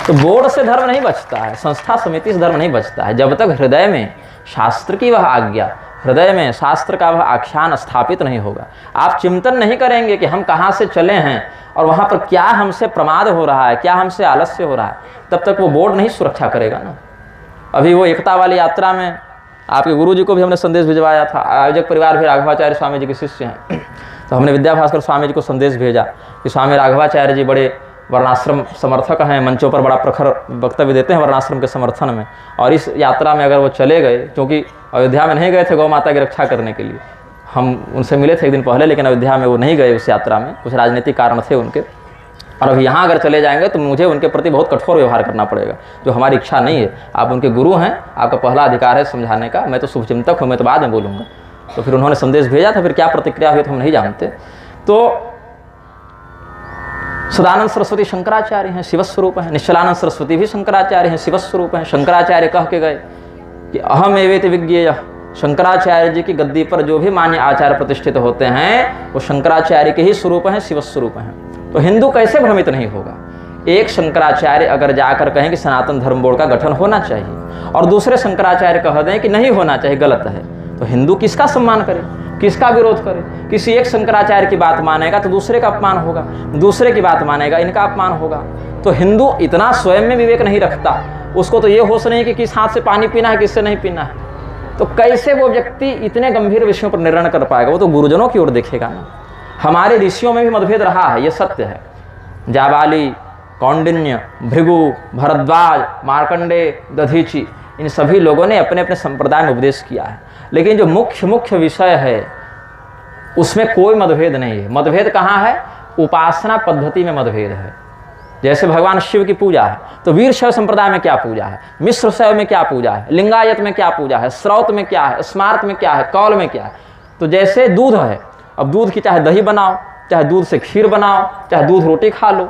तो बोर्ड से धर्म नहीं बचता है, संस्था समिति से धर्म नहीं बचता है, जब तक हृदय में शास्त्र की वह आज्ञा, हृदय में शास्त्र का वह आख्यान स्थापित नहीं होगा। आप चिंतन नहीं करेंगे कि हम कहाँ से चले हैं और वहाँ पर क्या हमसे प्रमाद हो रहा है, क्या हमसे आलस्य हो रहा है, तब तक वो बोर्ड नहीं सुरक्षा करेगा ना। अभी वो एकता वाली यात्रा में आपके गुरु जी को भी हमने संदेश भिजवाया था। आयोजक परिवार भी राघवाचार्य स्वामी जी के शिष्य हैं, तो हमने विद्याभास्कर स्वामी जी को संदेश भेजा कि स्वामी राघवाचार्य जी बड़े वर्णाश्रम समर्थक हैं, मंचों पर बड़ा प्रखर वक्तव्य देते हैं वर्णाश्रम के समर्थन में। और इस यात्रा में अगर वो चले गए, क्योंकि अयोध्या में नहीं गए थे गौ माता की रक्षा करने के लिए, हम उनसे मिले थे एक दिन पहले, लेकिन अयोध्या में वो नहीं गए उस यात्रा में, कुछ राजनीतिक कारण थे उनके। और अभी यहाँ अगर चले जाएंगे तो मुझे उनके प्रति बहुत कठोर व्यवहार करना पड़ेगा, जो हमारी इच्छा नहीं है। आप उनके गुरु हैं, आपका पहला अधिकार है समझाने का। मैं तो शुभचिंतक हूँ, मैं तो बाद में बोलूँगा। तो फिर उन्होंने संदेश भेजा था, फिर क्या प्रतिक्रिया हुई तो हम नहीं जानते। तो सदानंद सरस्वती शंकराचार्य हैं, शिवस्वरूप हैं। निश्चलानंद सरस्वती भी शंकराचार्य हैं, शिवस्वरूप हैं। शंकराचार्य कह के गए कि अहम एवेति विज्ञेय। शंकराचार्य जी की गद्दी पर जो भी मान्य आचार्य प्रतिष्ठित होते हैं वो शंकराचार्य के ही स्वरूप हैं, शिवस्वरूप हैं। तो हिंदू कैसे भ्रमित नहीं होगा? एक शंकराचार्य अगर जाकर कहें कि सनातन धर्म बोर्ड का गठन होना चाहिए और दूसरे शंकराचार्य कह दें कि नहीं होना चाहिए, गलत है, तो हिंदू किसका सम्मान करे, किसका विरोध करे? किसी एक शंकराचार्य की बात मानेगा तो दूसरे का अपमान होगा, दूसरे की बात मानेगा इनका अपमान होगा। तो हिंदू इतना स्वयं में विवेक नहीं रखता, उसको तो ये होश नहीं कि किस हाथ से पानी पीना है, किससे नहीं पीना है। तो कैसे वो व्यक्ति इतने गंभीर विषयों पर निर्णय कर पाएगा? वो तो गुरुजनों की ओर देखेगा ना। हमारे ऋषियों में भी मतभेद रहा है, ये सत्य है। जाबाली, कौंडिन्य, भृगु, भरद्वाज, मार्कंडे, दधीची, इन सभी लोगों ने अपने अपने संप्रदाय में उपदेश किया है। लेकिन जो मुख्य विषय है उसमें कोई मतभेद नहीं है। मतभेद कहाँ है? उपासना पद्धति में मतभेद है। जैसे भगवान शिव की पूजा है तो वीर शैव संप्रदाय में क्या पूजा है, मिश्र शैव में क्या पूजा है, लिंगायत में क्या पूजा है, श्रौत में क्या है, स्मार्त में क्या है, कौल में क्या है। तो जैसे दूध है, अब दूध की चाहे दही बनाओ, चाहे दूध से खीर बनाओ, चाहे दूध रोटी खा लो,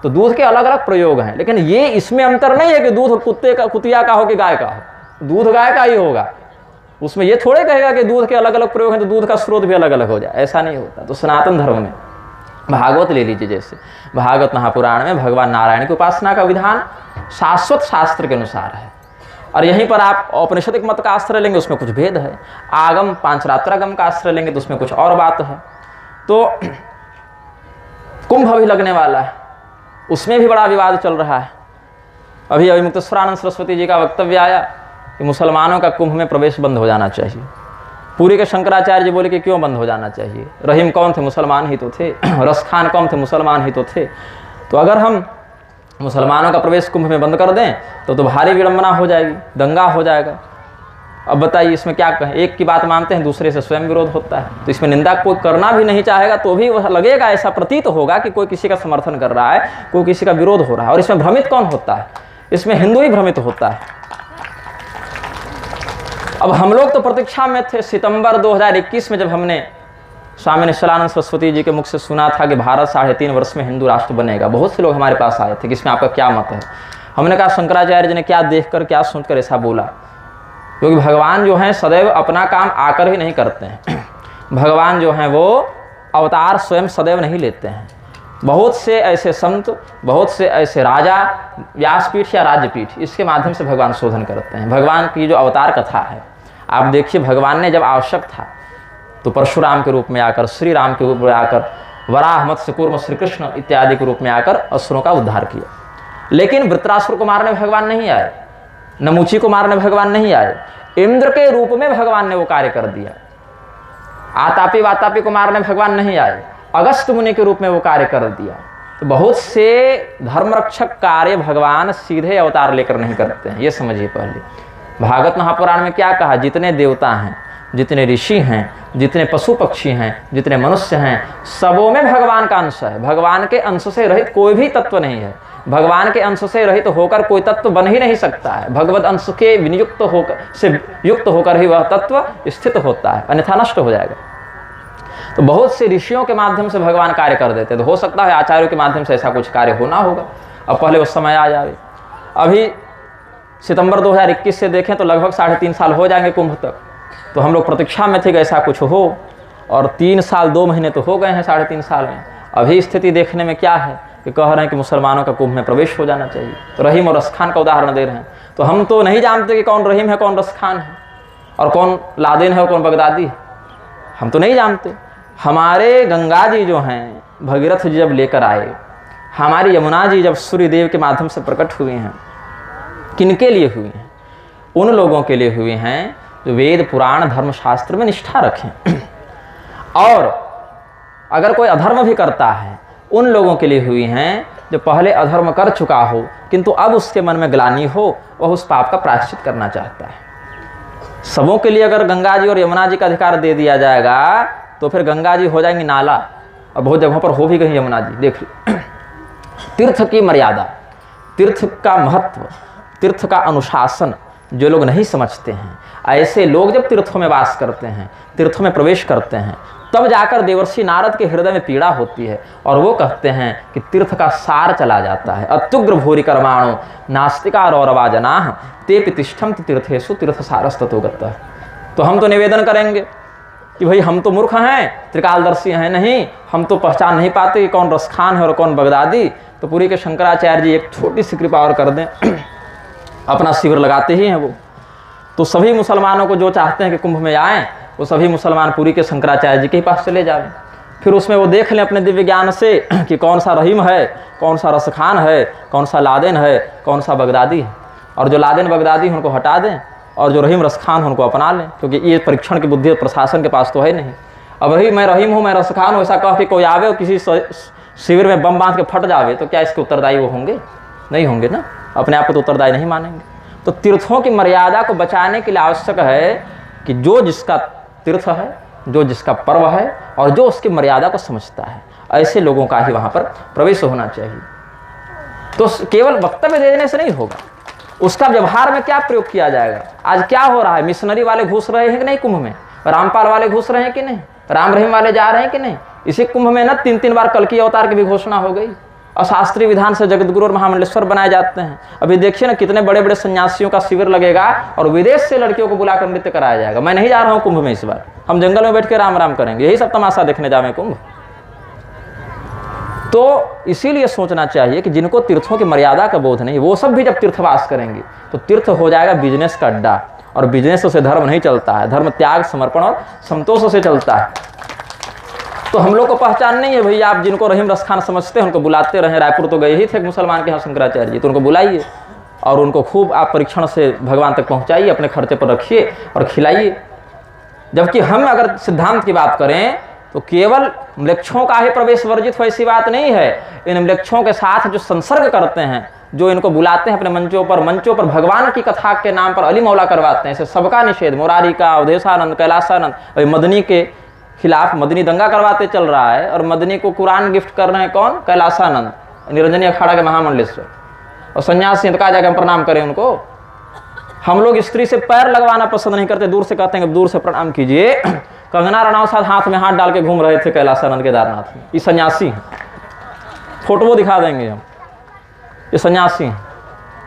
तो दूध के अलग अलग प्रयोग हैं। लेकिन ये इसमें अंतर नहीं है कि दूध कुतिया का हो कि गाय का हो, दूध गाय का ही होगा। उसमें ये थोड़े कहेगा कि दूध के अलग अलग प्रयोग हैं तो दूध का स्रोत भी अलग अलग हो जाए, ऐसा नहीं होता। तो सनातन धर्म में भागवत ले लीजिए, जैसे भागवत महापुराण में भगवान नारायण की उपासना का विधान शाश्वत शास्त्र के अनुसार है। और यहीं पर आप औपनिषदिक मत का आश्रय लेंगे उसमें कुछ भेद है, आगम पांचरात्रागम का आश्रय लेंगे तो उसमें कुछ और बात है। तो कुंभ भी लगने वाला है, उसमें भी बड़ा विवाद चल रहा है। अभी मुक्तेश्वरानंद सरस्वती जी का वक्तव्य आया कि मुसलमानों का कुंभ में प्रवेश बंद हो जाना चाहिए। पूरी के शंकराचार्य जी बोले कि क्यों बंद हो जाना चाहिए? रहीम कौन थे? मुसलमान ही तो थे। रस खान कौन थे? मुसलमान ही तो थे। तो अगर हम मुसलमानों का प्रवेश कुंभ में बंद कर दें तो भारी विडंबना हो जाएगी, दंगा हो जाएगा। अब बताइए इसमें क्या कहें? एक की बात मानते हैं, दूसरे से स्वयं विरोध होता है। तो इसमें निंदा कोई करना भी नहीं चाहेगा तो भी वह लगेगा, ऐसा प्रतीत होगा कि कोई किसी का समर्थन कर रहा है, कोई किसी का विरोध हो रहा है। और इसमें भ्रमित कौन होता है? इसमें हिंदू ही भ्रमित होता है। अब हम लोग तो प्रतीक्षा में थे सितंबर 2021 में, जब हमने स्वामी निश्चलानंद सरस्वती जी के मुख से सुना था कि भारत 3.5 वर्ष में हिंदू राष्ट्र बनेगा। बहुत से लोग हमारे पास आए थे कि इसमें आपका क्या मत है। हमने कहा शंकराचार्य जी ने क्या देखकर क्या सोचकर ऐसा बोला, क्योंकि भगवान जो हैं सदैव अपना काम आकर ही नहीं करते हैं। भगवान जो हैं वो अवतार स्वयं सदैव नहीं लेते हैं। बहुत से ऐसे संत, बहुत से ऐसे राजा, व्यासपीठ या राज्यपीठ, इसके माध्यम से भगवान शोधन करते हैं। भगवान की जो अवतार कथा है, आप देखिए भगवान ने जब आवश्यक था तो परशुराम के रूप में आकर, श्री राम के रूप में आकर, वराह, मत्स्य कूर्म, श्री कृष्ण इत्यादि के रूप में आकर असुरों का उद्धार किया। लेकिन वृत्रासुर को मारने भगवान नहीं आए, नमूची को मारने भगवान नहीं आए, इंद्र के रूप में भगवान ने वो कार्य कर दिया। आतापी वातापी को मारने भगवान नहीं आए, अगस्त मुनि के रूप में वो कार्य कर दिया। तो बहुत से धर्मरक्षक कार्य भगवान सीधे अवतार लेकर नहीं करते हैं, ये समझिए। पहले भागवत महापुराण में क्या कहा? जितने देवता हैं, जितने ऋषि हैं, जितने पशु पक्षी हैं, जितने मनुष्य हैं, सबों में भगवान का अंश है। भगवान के अंश से रहित कोई भी तत्व नहीं है। भगवान के अंश से रहित होकर कोई तत्व बन ही नहीं सकता है। भगवत अंश के विनियुक्त होकर से युक्त होकर ही वह तत्व स्थित होता है, अन्यथा नष्ट हो जाएगा। तो बहुत से ऋषियों के माध्यम से भगवान कार्य कर देते, तो हो सकता है आचार्यों के माध्यम से ऐसा कुछ कार्य होना होगा। अब पहले उस समय आ जाए। अभी सितंबर 2021 से देखें तो लगभग 3.5 साल हो जाएंगे कुंभ तक। तो हम लोग प्रतीक्षा में थे कि ऐसा कुछ हो, और 3 साल 2 महीने तो हो गए हैं 3.5 साल में। अभी स्थिति देखने में क्या है कि कह रहे हैं कि मुसलमानों का कुंभ में प्रवेश हो जाना चाहिए। तो रहीम और रसखान का उदाहरण दे रहे हैं। तो हम तो नहीं जानते कि कौन रहीम है, कौन रसखान है, और कौन लादेन है और कौन बगदादी है, हम तो नहीं जानते। हमारे गंगा जी जो हैं, भगीरथ जी जब लेकर आए, हमारी यमुना जी जब सूर्यदेव के माध्यम से प्रकट हुई हैं, किनके लिए हुई हैं? उन लोगों के लिए हुई हैं जो वेद पुराण धर्मशास्त्र में निष्ठा रखें। और अगर कोई अधर्म भी करता है, उन लोगों के लिए हुई हैं जो पहले अधर्म कर चुका हो किंतु अब उसके मन में ग्लानि हो, वह उस पाप का प्रायश्चित करना चाहता है। सबों के लिए अगर गंगा जी और यमुना जी का अधिकार दे दिया जाएगा तो फिर गंगा जी हो जाएंगी नाला, और बहुत जगहों पर हो भी गई यमुना जी। देख लो, तीर्थ की मर्यादा, तीर्थ का महत्व, तीर्थ का अनुशासन जो लोग नहीं समझते हैं, ऐसे लोग जब तीर्थों में वास करते हैं, तीर्थों में प्रवेश करते हैं, तब जाकर देवर्षि नारद के हृदय में पीड़ा होती है और वो कहते हैं कि तीर्थ का सार चला जाता है। अत्युग्र भूरि कर्माणो नास्तिका रौरवा जनाः ते प्रतिष्ठम तीर्थेषु तीर्थ सारस्ततो गतः। तो हम तो निवेदन करेंगे कि भाई हम तो मूर्ख हैं, त्रिकालदर्शी हैं नहीं, हम तो पहचान नहीं पाते कि कौन रसखान है और कौन बगदादी। तो पूरी के शंकराचार्य जी एक छोटी सी कृपा और कर दें, अपना शिविर लगाते ही हैं वो। तो सभी मुसलमानों को जो चाहते हैं कि कुंभ में आएँ, वो सभी मुसलमान पूरी के शंकराचार्य जी के पास चले जाएं। फिर उसमें वो देख लें अपने दिव्य ज्ञान से कि कौन सा रहीम है, कौन सा रसखान है, कौन सा लादेन है, कौन सा बगदादी है। और जो लादेन बगदादी उनको हटा दें और जो रहीम रसखान उनको अपना लें, क्योंकि ये परीक्षण की बुद्धि प्रशासन के पास तो है नहीं। अब मैं रहीम हूँ, मैं रसखान हूँ ऐसा कह के कोई आवे और किसी शिविर में बम बांध के फट जावे तो क्या इसके उत्तरदायी वो होंगे? नहीं होंगे ना, अपने आप को तो उत्तरदायी नहीं मानेंगे। तो तीर्थों की मर्यादा को बचाने के लिए आवश्यक है कि जो जिसका तीर्थ है, जो जिसका पर्व है और जो उसकी मर्यादा को समझता है, ऐसे लोगों का ही वहाँ पर प्रवेश होना चाहिए। तो केवल वक्तव्य देने से नहीं होगा, उसका व्यवहार में क्या प्रयोग किया जाएगा। आज क्या हो रहा है, मिशनरी वाले घुस रहे हैं कि नहीं कुंभ में, रामपाल वाले घुस रहे हैं कि नहीं, राम रहीम वाले जा रहे हैं कि नहीं। इसी कुंभ में ना 3-3 बार कल्कि अवतार की भी घोषणा हो गई और शास्त्रीय विधान से जगतगुरु और महामंडलेश्वर बनाए जाते हैं। अभी देखिए ना कितने बड़े बड़े सन्यासियों का शिविर लगेगा और विदेश से लड़कियों को बुलाकर नृत्य कराया जाएगा। मैं नहीं जा रहा हूँ कुंभ में, इस बार हम जंगल में बैठ के राम राम करेंगे, यही सब तमाशा देखने जावे कुंभ। तो इसीलिए सोचना चाहिए कि जिनको तीर्थों की मर्यादा का बोध नहीं, वो सब भी जब तीर्थवास करेंगे तो तीर्थ हो जाएगा बिजनेस का अड्डा, और बिजनेस से धर्म नहीं चलता है। धर्म त्याग, समर्पण और संतोष से चलता है। तो हम लोग को पहचान नहीं है भैया, आप जिनको रहीम रस खान समझते हैं उनको बुलाते रहे। रायपुर तो गए ही थे मुसलमान के यहाँ शंकराचार्य जी, तो उनको बुलाइए और उनको खूब आप परीक्षण से भगवान तक पहुँचाइए, अपने खर्चे पर रखिए और खिलाइए। जबकि हम अगर सिद्धांत की बात करें तो केवल म्लेच्छों का ही प्रवेश वर्जित हो, ऐसी बात नहीं है। इन म्लेच्छों के साथ जो संसर्ग करते हैं, जो इनको बुलाते हैं अपने मंचों पर भगवान की कथा के नाम पर अली मौला करवाते हैं, इसे सबका निषेध। मुरारी का, अवधेशानंद, कैलासानंद, मदनी के खिलाफ मदनी दंगा करवाते चल रहा है और मदनी को कुरान गिफ्ट कर रहे हैं कौन, कैलासानंद, निरंजनी अखाड़ा के महामंडलेश्वर। और सन्यासी तो कहा जाकर हम प्रणाम करें उनको। हम लोग स्त्री से पैर लगवाना पसंद नहीं करते, दूर से कहते हैं दूर से प्रणाम कीजिए। कंगना रनावत साथ हाथ में हाथ डाल के घूम रहे थे कैलासानंद केदारनाथ में, ये सन्यासी हैं। फोटो दिखा देंगे हम, ये सन्यासी हैं।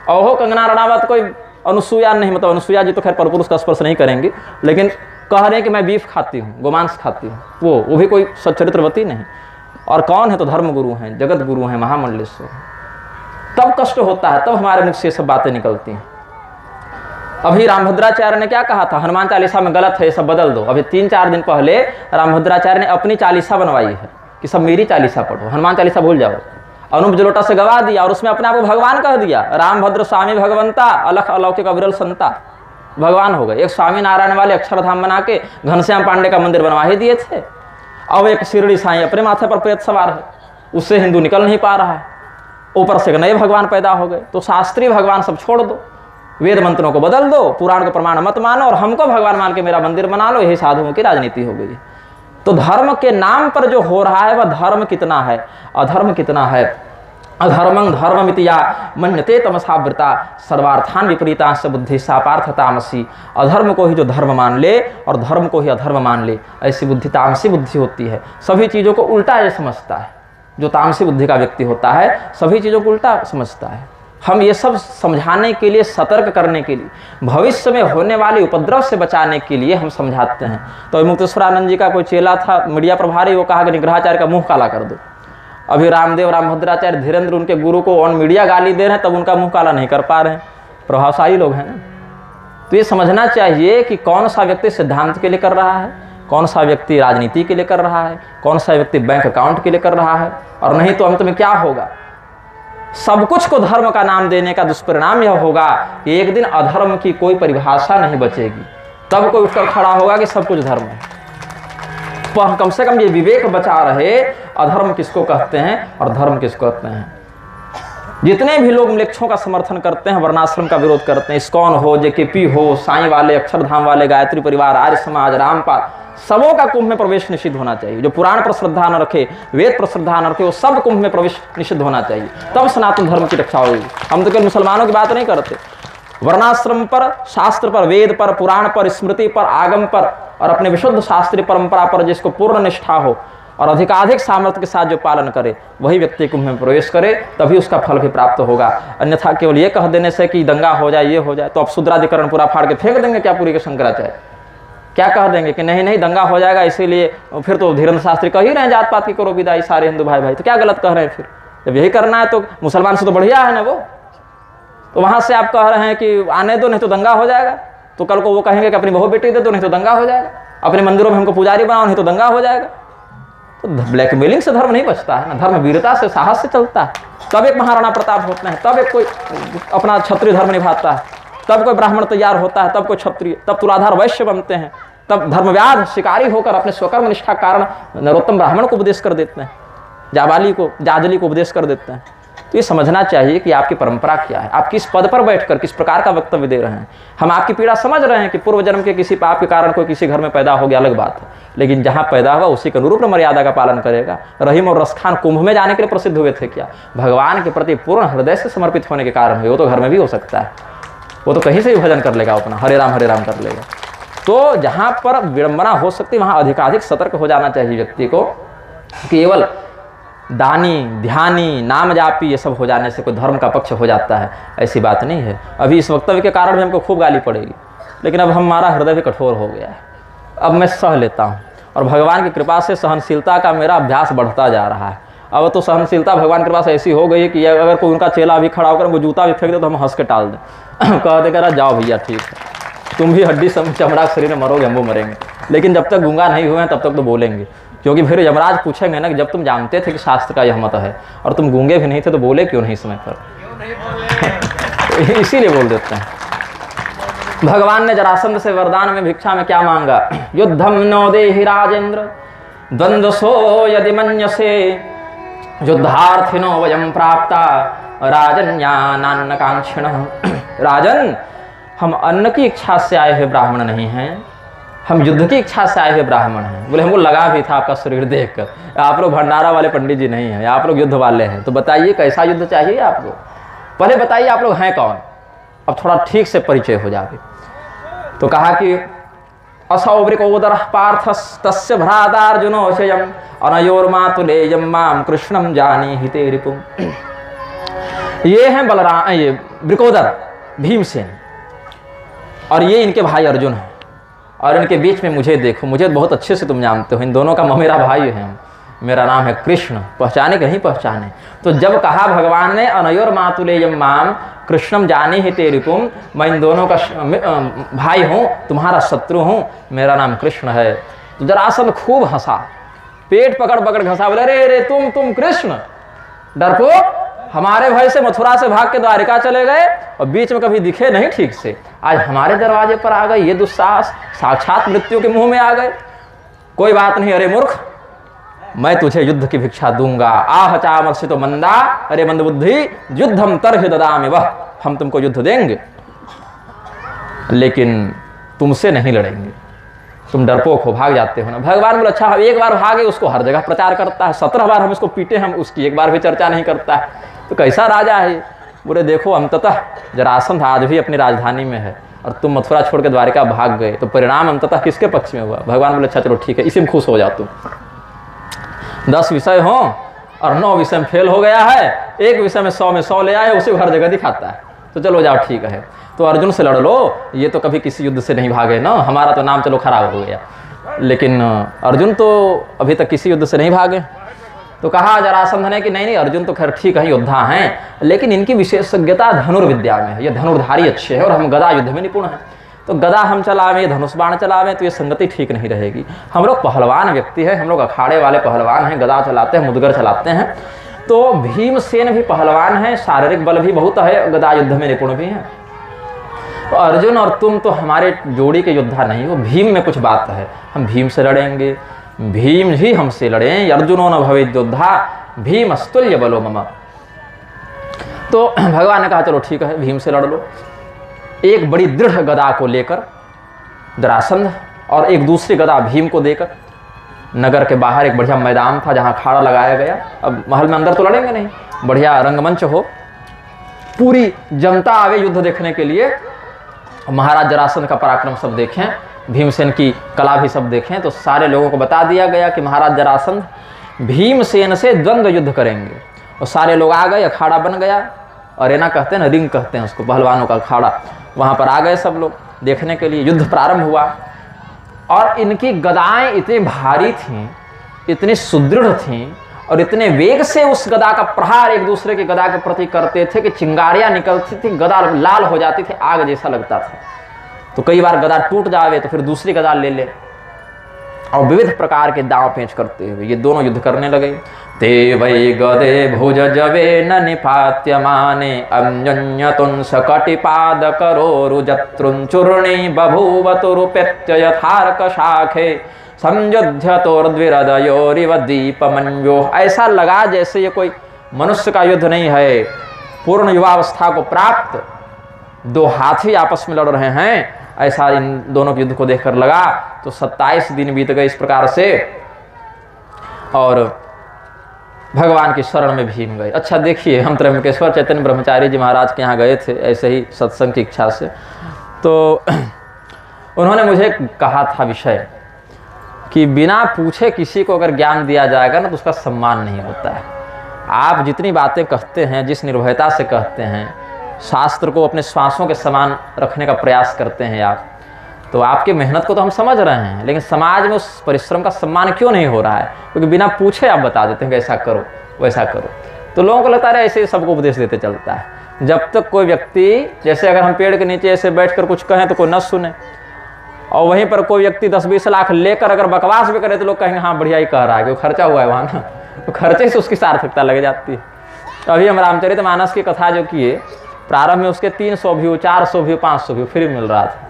और हो कंगना रनावत कोई अनुसुया नहीं, मतलब अनुसुया जी तो खैर परपुरुष का स्पर्श नहीं करेंगे, लेकिन कह रहे हैं कि मैं बीफ खाती हूँ, गोमांस खाती हूँ, वो भी कोई सच्चरित्रवती नहीं। और कौन है तो धर्म गुरु हैं, जगत गुरु हैं, महामंडलेश्वर। तब कष्ट होता है, तब हमारे मुख से सब बातें निकलती हैं। अभी रामभद्राचार्य ने क्या कहा था, हनुमान चालीसा में गलत है, ये सब बदल दो। अभी 3-4 दिन पहले रामभद्राचार्य ने अपनी चालीसा बनवाई है कि सब मेरी चालीसा पढ़ो, हनुमान चालीसा भूल जाओ। अनूप जलोटा से गवा दिया और उसमें अपने आप को भगवान कह दिया। रामभद्र स्वामी भगवंता, अलख अलौकिक अविरल संता, भगवान हो गए। एक स्वामी नारायण वाले अक्षरधाम बना के घनश्याम पांडे का मंदिर बनवा ही दिए थे। अब एक शिरडी साईं अपने माथे पर प्रेत सवार है, उससे हिंदू निकल नहीं पा रहा है, ऊपर से नए भगवान पैदा हो गए। तो शास्त्रीय भगवान सब छोड़ दो, वेद मंत्रों को बदल दो, पुराण को प्रमाण मत मानो और हमको भगवान मान के मेरा मंदिर बना लो, यही साधुओं की राजनीति हो गई। तो धर्म के नाम पर जो हो रहा है वह धर्म कितना है, अधर्म कितना है। अधर्मं धर्ममिति या मन्यते तमसावृता सर्वार्थान विपरीतांश बुद्धि सापार्थ तामसी। अधर्म को ही जो धर्म मान ले और धर्म को ही अधर्म मान ले, ऐसी बुद्धि तामसी बुद्धि होती है। सभी चीज़ों को उल्टा ये समझता है। जो तामसी बुद्धि का व्यक्ति होता है सभी चीज़ों को उल्टा समझता है। हम ये सब समझाने के लिए, सतर्क करने के लिए, भविष्य में होने वाले उपद्रव से बचाने के लिए हम समझाते हैं। तो मुक्तेश्वरानंद जी का कोई चेला था, मीडिया प्रभारी, वो कहा कि निग्रहाचार्य का मुंह काला कर दो। अभी रामदेव, रामभद्राचार्य, धीरेन्द्र उनके गुरु को ऑन मीडिया गाली दे रहे हैं, तब उनका मुंह काला नहीं कर पा रहे हैं। प्रभावशाली लोग हैं ना। तो ये समझना चाहिए कि कौन सा व्यक्ति सिद्धांत के लिए कर रहा है, कौन सा व्यक्ति राजनीति के लिए कर रहा है, कौन सा व्यक्ति बैंक अकाउंट के लिए कर रहा है। और नहीं तो अंत में क्या होगा, सब कुछ को धर्म का नाम देने का दुष्परिणाम यह होगा कि एक दिन अधर्म की कोई परिभाषा नहीं बचेगी। तब कोई उठकर खड़ा होगा कि सब कुछ धर्म है। पर कम से कम ये विवेक बचा रहे, अधर्म किसको कहते हैं और धर्म किसको कहते हैं। जितने भी लोग म्लेच्छों का समर्थन करते हैं, वर्णाश्रम का विरोध करते हैं, इस्कॉन हो, जेकेपी हो, साईं वाले, अक्षरधाम वाले, गायत्री परिवार, आर्य समाज, रामपाल, सबों का कुंभ में प्रवेश निषिद्ध होना चाहिए। जो पुराण पर श्रद्धा न रखे, वेद पर श्रद्धा न रखे, वो सब कुंभ में प्रवेश निषिद्ध होना चाहिए। तब सनातन धर्म की रक्षा होगी। हम तो केवल मुसलमानों की बात नहीं करते, वर्णाश्रम पर, शास्त्र पर, वेद पर, पुराण पर, स्मृति पर, आगम पर और अपने विशुद्ध शास्त्रीय परंपरा पर जिसको पूर्ण निष्ठा हो और अधिकाधिक सामर्थ्य के साथ जो पालन करे, वही व्यक्ति कुंभ में प्रवेश करे, तभी उसका फल भी प्राप्त होगा। अन्यथा केवल ये कह देने से कि दंगा हो जाए, ये हो जाए, तो अब शूद्राधिकरण पूरा फाड़ के फेंक देंगे क्या पूरी के शंकराचार्य? क्या कह देंगे कि नहीं नहीं दंगा हो जाएगा, इसीलिए फिर तो धीरेन्द्र शास्त्री कह ही रहे हैं जात पात की करो विदाई सारे हिंदू भाई भाई, तो क्या गलत कह रहे हैं? फिर जब यही करना है तो मुसलमान से तो बढ़िया है ना वो। तो वहां से आप कह रहे हैं कि आने दो नहीं तो दंगा हो जाएगा, तो कल को वो कहेंगे कि अपनी बहू बेटी दे दो नहीं तो दंगा हो जाएगा, अपने मंदिरों में हमको पुजारी बनाओ नहीं तो दंगा हो जाएगा। तो ब्लैकमेलिंग से धर्म नहीं बचता है ना, धर्म वीरता से, साहस से चलता है। तब एक महाराणा प्रताप होते हैं, तब एक कोई अपना क्षत्रिय धर्म निभाता है, तब कोई ब्राह्मण तैयार होता है, तब कोई क्षत्रिय, तब तुलाधार वैश्य बनते हैं, तब धर्मव्याध शिकारी होकर अपने स्वकर्म निष्ठा कारण नरोत्तम ब्राह्मण को उपदेश कर देते हैं, जाबाली को, जाजली को उपदेश कर देते हैं। तो ये समझना चाहिए कि आपकी परंपरा क्या है, आप किस पद पर बैठकर किस प्रकार का वक्तव्य दे रहे हैं। हम आपकी पीड़ा समझ रहे हैं कि पूर्व जन्म के किसी पाप के कारण कोई किसी घर में पैदा हो गया, अलग बात है, लेकिन जहाँ पैदा हुआ उसी के अनुरूप मर्यादा का पालन करेगा। रहीम और रसखान कुंभ में जाने के लिए प्रसिद्ध हुए थे क्या? भगवान के प्रति पूर्ण हृदय से समर्पित होने के कारण हुए। वो तो घर में भी हो सकता है, वो तो कहीं से भी भजन कर लेगा, अपना हरे राम कर लेगा। तो जहाँ पर विडंबना हो सकती है वहाँ अधिकाधिक सतर्क हो जाना चाहिए व्यक्ति को। केवल दानी, ध्यानी, नाम जापी ये सब हो जाने से कोई धर्म का पक्ष हो जाता है, ऐसी बात नहीं है। अभी इस वक्तव्य के कारण भी हमको खूब गाली पड़ेगी, लेकिन अब हमारा हृदय भी कठोर हो गया है, अब मैं सह लेता हूँ। और भगवान की कृपा से सहनशीलता का मेरा अभ्यास बढ़ता जा रहा है। अब तो सहनशीलता भगवान की कृपा से ऐसी हो गई है कि अगर कोई उनका चेला भी खड़ा होकर वो जूता भी फेंक दे तो हम हंस के टाल दें कह दे करा जाओ भैया ठीक है, तुम भी हड्डी चमड़ा शरीर में मरोगे, हम वो मरेंगे, लेकिन जब तक गूंगा नहीं हुए हैं तब तक तो बोलेंगे। क्योंकि फिर यमराज पूछेंगे ना कि जब तुम जानते थे कि शास्त्र का यह मत है और तुम गूंगे भी नहीं थे तो बोले क्यों नहीं समय पर इसीलिए बोल देते हैं। भगवान ने जरासंध से वरदान में भिक्षा में क्या मांगा? युद्धम नो देहि राजेंद्र द्वंद्वसो यदि मन्यसे युद्धार्थिनो वयम प्राप्ता राजन्यानान्न कांक्षिण। राजन, हम अन्न की इच्छा से आए हुए ब्राह्मण नहीं हैं, हम युद्ध की इच्छा से आए हुए ब्राह्मण हैं। बोले हमको लगा भी था आपका शरीर देखकर, आप लोग भंडारा वाले पंडित जी नहीं हैं, आप लोग युद्ध वाले हैं। तो बताइए कैसा युद्ध चाहिए आपको, पहले बताइए आप लोग हैं कौन, अब थोड़ा ठीक से परिचय हो जाए। तो कहा कि असौवृकोदर पार्थस्तस्य भ्रातार्जुनोशयम् अनयोर्मातुलेयं मां कृष्णं जानीहि ते रिपुम्। ये हैं बलराम, ये वृकोदर भीमसेन, और ये इनके भाई अर्जुन हैं, और इनके बीच में मुझे देखो, मुझे बहुत अच्छे से तुम जानते हो, इन दोनों का मेरा भाई है, मेरा नाम है कृष्ण, पहचाने कि नहीं पहचाने। तो जब कहा भगवान ने अनयोर मातुलेयम माम कृष्णम जाने ही ते रिपुम, मैं इन दोनों का भाई हूँ, तुम्हारा शत्रु हूँ, मेरा नाम कृष्ण है। तो जरासंध खूब हंसा, पेट पकड़ पकड़ घंसा, बोले अरे रे तुम कृष्ण डरपोक, हमारे भय से मथुरा से भाग के द्वारिका चले गए और बीच में कभी दिखे नहीं ठीक से, आज हमारे दरवाजे पर आ गए, ये दुस्साहस, साक्षात मृत्यु के मुंह में आ गए। कोई बात नहीं, अरे मूर्ख, मैं तुझे युद्ध की भिक्षा दूंगा। आह चामर्षि तो मंदा, अरे मंदबुद्धि, युद्धम तरहि ददामि वह, हम तुमको युद्ध देंगे लेकिन तुमसे नहीं लड़ेंगे, तुम डरपोक हो, भाग जाते हो ना। भगवान बोले अच्छा, एक बार भागे उसको हर जगह प्रचार करता है, 17 बार हम इसको पीटे, हम उसकी एक बार भी चर्चा नहीं करता है, तो कैसा राजा है। बोले देखो अंततः जरासंध आज भी अपनी राजधानी में है और तुम मथुरा छोड़ के द्वारिका भाग गए, तो परिणाम अंततः किसके पक्ष में हुआ? भगवान बोले अच्छा चलो ठीक है, इसी में खुश हो जा तुम। 10 विषय हो और 9 विषय में फेल हो गया है, एक विषय में 100 में 100 ले आए, उसे हर जगह दिखाता है, तो चलो जाओ ठीक है। तो अर्जुन से लड़ लो, ये तो कभी किसी युद्ध से नहीं भागे ना, हमारा तो नाम चलो खराब हो गया, लेकिन अर्जुन तो अभी तक किसी युद्ध से नहीं भागे। तो कहा जरासंध ने कि नहीं अर्जुन तो खैर ठीक है, योद्धा हैं, लेकिन इनकी विशेषज्ञता धनुर्विद्या में है, ये धनुर्धारी अच्छे हैं और हम गदा युद्ध में निपुण हैं। तो गदा हम चलावें, धनुष बाण चलावें, तो ये संगति ठीक नहीं रहेगी। हम लोग पहलवान व्यक्ति है, हम लोग अखाड़े वाले पहलवान हैं, गदा चलाते हैं, मुदगर चलाते हैं। तो भीमसेन भी पहलवान है, शारीरिक बल भी बहुत है, गदा युद्ध में निपुण भी हैं। तो अर्जुन और तुम तो हमारे जोड़ी के योद्धा नहीं हो, भीम में कुछ बात है, हम भीम से लड़ेंगे, भीम ही हमसे लड़ें। अर्जुनो न भवेत् योद्धा भीमस्तुल्य बलो मम। तो भगवान ने कहा चलो ठीक है, भीम से लड़ लो। एक बड़ी दृढ़ गदा को लेकर जरासंध और एक दूसरी गदा भीम को देकर नगर के बाहर एक बढ़िया मैदान था जहां अखाड़ा लगाया गया। अब महल में अंदर तो लड़ेंगे नहीं, बढ़िया रंगमंच हो, पूरी जनता आवे युद्ध देखने के लिए, महाराज जरासंध का पराक्रम सब देखें, भीमसेन की कला भी सब देखें। तो सारे लोगों को बता दिया गया कि महाराज जरासंध भीमसेन से द्वंद्व युद्ध करेंगे, और सारे लोग आ गए, अखाड़ा बन गया, अरेना कहते हैं ना, रिंग कहते हैं उसको, पहलवानों का अखाड़ा, वहाँ पर आ गए सब लोग देखने के लिए। युद्ध प्रारंभ हुआ और इनकी गदाएं इतनी भारी थीं, इतनी सुदृढ़ थीं और इतने वेग से उस गदा का प्रहार एक दूसरे की गदा के प्रति करते थे कि चिंगारियां निकलती थी, गदा लाल हो जाती थी, आग जैसा लगता था। तो कई बार गदा टूट जावे तो फिर दूसरी गदा ले ले, और विविध प्रकार के दांव पेंच करते हुए ये दोनों युद्ध करने लगे। ते वै गदे भुज जवे न निपात्यमाने अन्यन्यतुंस कटिपाद करो रुजत्रुं चूर्णी बभूवतुरुपेत्य यथार्क शाखे संयुध्यतोर्द्विरदयोरिव दीपमन्यो। ऐसा लगा जैसे ये कोई मनुष्य का युद्ध नहीं है, पूर्ण युवावस्था को प्राप्त दो हाथी आपस में लड़ रहे हैं, ऐसा इन दोनों के युद्ध को देखकर लगा। तो 27 दिन बीत गए इस प्रकार से, और भगवान की शरण में भीम गए। अच्छा देखिए, हम त्र्यंबकेश्वर चैतन्य ब्रह्मचारी जी महाराज के यहाँ गए थे ऐसे ही सत्संग की इच्छा से, तो उन्होंने मुझे कहा था विषय कि बिना पूछे किसी को अगर ज्ञान दिया जाएगा ना तो उसका सम्मान नहीं होता है। आप जितनी बातें कहते हैं, जिस निर्भयता से कहते हैं, शास्त्र को अपने श्वासों के समान रखने का प्रयास करते हैं आप, तो आपकी मेहनत को तो हम समझ रहे हैं, लेकिन समाज में उस परिश्रम का सम्मान क्यों नहीं हो रहा है? क्योंकि बिना पूछे आप बता देते हैं कि ऐसा करो वैसा करो, तो लोगों को लगता है ऐसे ही सबको उपदेश देते चलता है। जब तक कोई व्यक्ति, जैसे अगर हम पेड़ के नीचे ऐसे बैठकर कुछ कहें तो कोई न सुने, और वहीं पर कोई व्यक्ति 10-20 लाख लेकर अगर बकवास भी करे तो लोग कहेंगे हाँ बढ़िया ही कह रहा है, क्योंकि खर्चा हुआ है वहाँ ना, तो खर्चे से उसकी सार्थकता लग जाती है। तो अभी हम रामचरितमानस की कथा जो किए, प्रारंभ में उसके 300 व्यू, 400 व्यू, 500 व्यू फ्री मिल रहा था,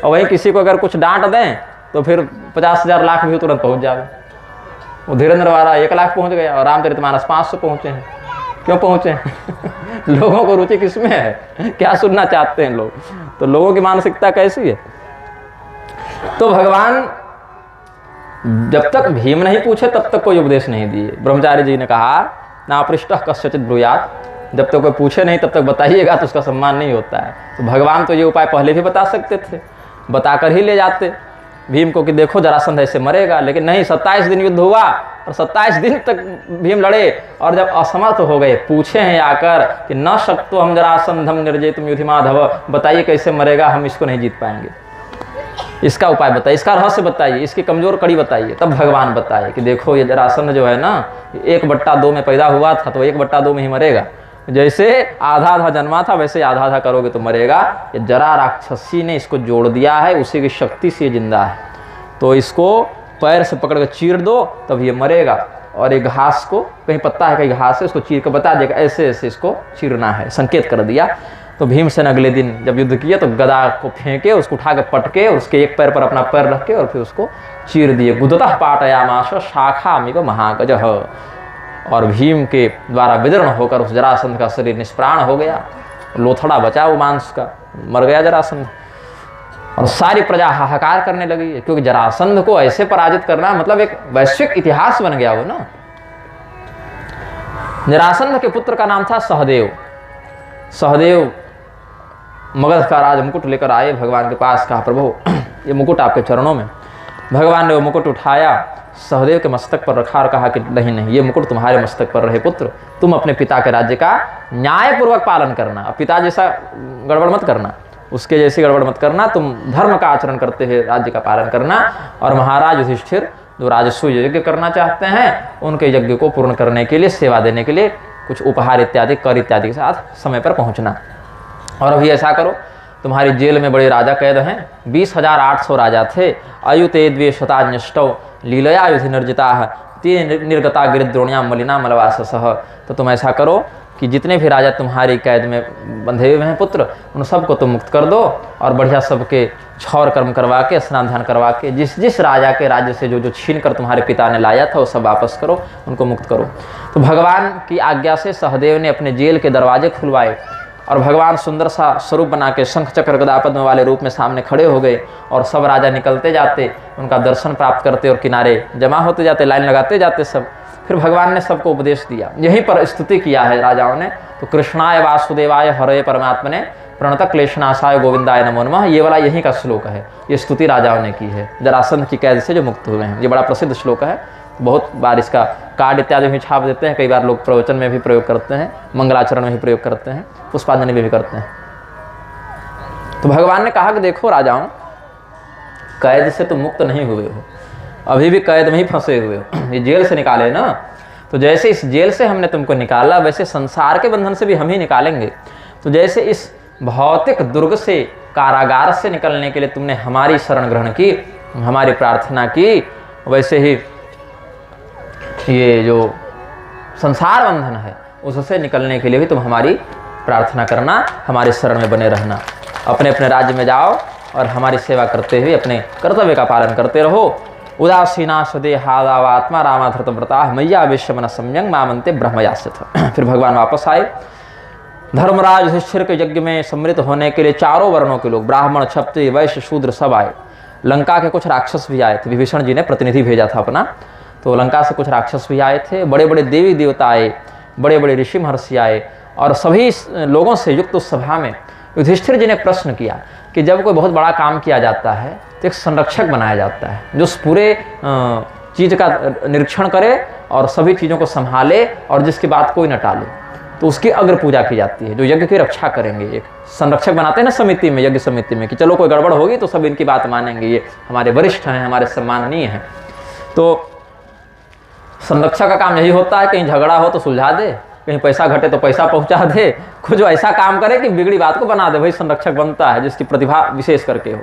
और वहीं किसी को अगर कुछ डांट दें तो फिर 50,000 लाख व्यू तुरंत पहुंच जाए। वो धीरेन्द्र वाला 1 लाख पहुंच गया, और रामचरितमानस 500 पहुंचे हैं। क्यों पहुंचे हैं? लोगों को रुचि किसमें है, क्या सुनना चाहते हैं लोग, तो लोगों की मानसिकता कैसी है। तो भगवान जब तक भीम नहीं पूछे तब तक कोई उपदेश नहीं दिए। ब्रह्मचारी जी ने कहा ना पृष्ठः कस्यचित् ब्रूयात्, जब तक कोई पूछे नहीं तब तक बताइएगा तो उसका सम्मान नहीं होता है। तो भगवान तो ये उपाय पहले भी बता सकते थे, बताकर ही ले जाते भीम को कि देखो जरासंध ऐसे मरेगा, लेकिन नहीं, 27 दिन युद्ध हुआ और 27 दिन तक भीम लड़े, और जब असमर्थ हो गए, पूछे हैं आकर कि न शक्तो हम जरासंधम निर्जेतुम युधि माधव, बताइए कैसे मरेगा, हम इसको नहीं जीत पाएंगे, इसका उपाय बताइए, इसका रहस्य बताइए, इसकी कमजोर कड़ी बताइए। तब भगवान बताए कि देखो ये जरासंध जो है ना 1/2 में पैदा हुआ था, तो 1/2 में ही मरेगा। जैसे आधा जन्मा था वैसे आधा करोगे तो मरेगा। ये जरा राक्षसी ने इसको जोड़ दिया है, उसी की शक्ति से जिंदा है, तो इसको पैर से पकड़ कर चीर दो तब ये मरेगा। और एक घास को, कहीं पत्ता है कहीं घास है, उसको चीर कर बता देगा ऐसे ऐसे इसको चीरना है, संकेत कर दिया। तो भीमसेन अगले दिन जब युद्ध किया तो गदा को फेंके, उसको उठा के पटके, उसके एक पैर पर अपना पैर रख के और फिर उसको चीर दिए। गुदतः पाटयामाश शाखामिव महागजः, और भीम के द्वारा विदीर्ण होकर उस जरासंध का शरीर निष्प्राण हो गया, लोथड़ा बचा वो मांस का, मर गया जरासंध। और सारी प्रजा हाहाकार करने लगी, क्योंकि जरासंध को ऐसे पराजित करना मतलब एक वैश्विक इतिहास बन गया वो ना। जरासंध के पुत्र का नाम था सहदेव। सहदेव मगध का राज मुकुट लेकर आए भगवान के पास, कहा प्रभु ये मुकुट आपके चरणों में। भगवान ने वो मुकुट उठाया, सहदेव के मस्तक पर रखा और कहा कि नहीं नहीं, ये मुकुट तुम्हारे मस्तक पर रहे पुत्र, तुम अपने पिता के राज्य का न्यायपूर्वक पालन करना, अब पिता जैसा गड़बड़ मत करना, उसके जैसी गड़बड़ मत करना, तुम धर्म का आचरण करते हुए राज्य का पालन करना। और महाराज युधिष्ठिर जो राजस्व यज्ञ करना चाहते हैं उनके यज्ञ को पूर्ण करने के लिए, सेवा देने के लिए कुछ उपहार इत्यादि, कर इत्यादि के साथ समय पर पहुंचना। और अभी ऐसा करो, तुम्हारी जेल में बड़े राजा कैद हैं, 20,800 राजा थे। अयुते द्वे शतान्यष्टौ लीलया युधि निर्जिता ते निर्गता गिरिद्रोण्याम मलिना मलवाससः। तो तुम ऐसा करो कि जितने भी राजा तुम्हारी कैद में बंधे हुए हैं पुत्र, उन सबको तुम मुक्त कर दो, और बढ़िया सबके छौर कर्म करवा के, स्नान ध्यान करवा के, जिस जिस राजा के राज्य से जो जो छीन कर तुम्हारे पिता ने लाया था वो सब वापस करो, उनको मुक्त करो। तो भगवान की आज्ञा से सहदेव ने अपने जेल के दरवाजे खुलवाए, और भगवान सुंदर सा स्वरूप बना के शंख चक्र गदा पद्म वाले रूप में सामने खड़े हो गए, और सब राजा निकलते जाते, उनका दर्शन प्राप्त करते और किनारे जमा होते जाते, लाइन लगाते जाते सब। फिर भगवान ने सबको उपदेश दिया, यहीं पर स्तुति किया है राजाओं ने। तो कृष्णाय वासुदेवाय हरे परमात्मने प्रणत क्लेशनाशाय गोविंदाय नमो नमः, ये वाला यहीं का श्लोक है, ये स्तुति राजाओं ने की है जरासंध की कैद से जो मुक्त हुए हैं। ये बड़ा प्रसिद्ध श्लोक है, बहुत बार इसका कार्ड इत्यादि भी छाप देते हैं, कई बार लोग प्रवचन में भी प्रयोग करते हैं, मंगलाचरण में भी प्रयोग करते हैं, पुष्पांजलि में भी करते हैं। तो भगवान ने कहा कि देखो राजाओं, कैद से तुम मुक्त नहीं हुए हो, अभी भी कैद में ही फंसे हुए हो, ये जेल से निकाले ना, तो जैसे इस जेल से हमने तुमको निकाला वैसे संसार के बंधन से भी हम ही निकालेंगे। तो जैसे इस भौतिक दुर्ग से, कारागार से निकलने के लिए तुमने हमारी शरण ग्रहण की, हमारी प्रार्थना की, वैसे ही ये जो संसार बंधन है उससे निकलने के लिए भी तुम हमारी प्रार्थना करना, हमारे शरण में बने रहना, अपने अपने राज्य में जाओ और हमारी सेवा करते हुए अपने कर्तव्य का पालन करते रहो। उदासीना स्वदेहादावात्मा रामाधृत व्रता मैया विश्वमन सम्यंग मामंते ब्रह्मयास्थ। फिर भगवान वापस आए। धर्मराज युधिष्ठिर के यज्ञ में सम्मिलित होने के लिए चारों वर्णों के लोग, ब्राह्मण, क्षत्रिय, वैश्य, शूद्र सब आए। लंका के कुछ राक्षस भी आए थे, विभीषण जी ने प्रतिनिधि भेजा था अपना, तो लंका से कुछ राक्षस भी आए थे। बड़े बड़े देवी देवता आए, बड़े बड़े ऋषि महर्षि आए, और सभी लोगों से युक्त उस सभा में युधिष्ठिर जी ने प्रश्न किया कि जब कोई बहुत बड़ा काम किया जाता है तो एक संरक्षक बनाया जाता है, जो उस पूरे चीज़ का निरीक्षण करे और सभी चीज़ों को संभाले और जिसकी बात कोई न टाले, तो उसकी अग्र पूजा की जाती है, जो यज्ञ की रक्षा करेंगे। एक संरक्षक बनाते हैं ना समिति में, यज्ञ समिति में, कि चलो कोई गड़बड़ होगी तो सब इनकी बात मानेंगे, ये हमारे वरिष्ठ हैं, हमारे सम्माननीय हैं। तो संरक्षक का काम यही होता है, कहीं झगड़ा हो तो सुलझा दे, कहीं पैसा घटे तो पैसा पहुंचा दे, कुछ जो ऐसा काम करे कि बिगड़ी बात को बना दे, वही संरक्षक बनता है, जिसकी प्रतिभा विशेष करके हो।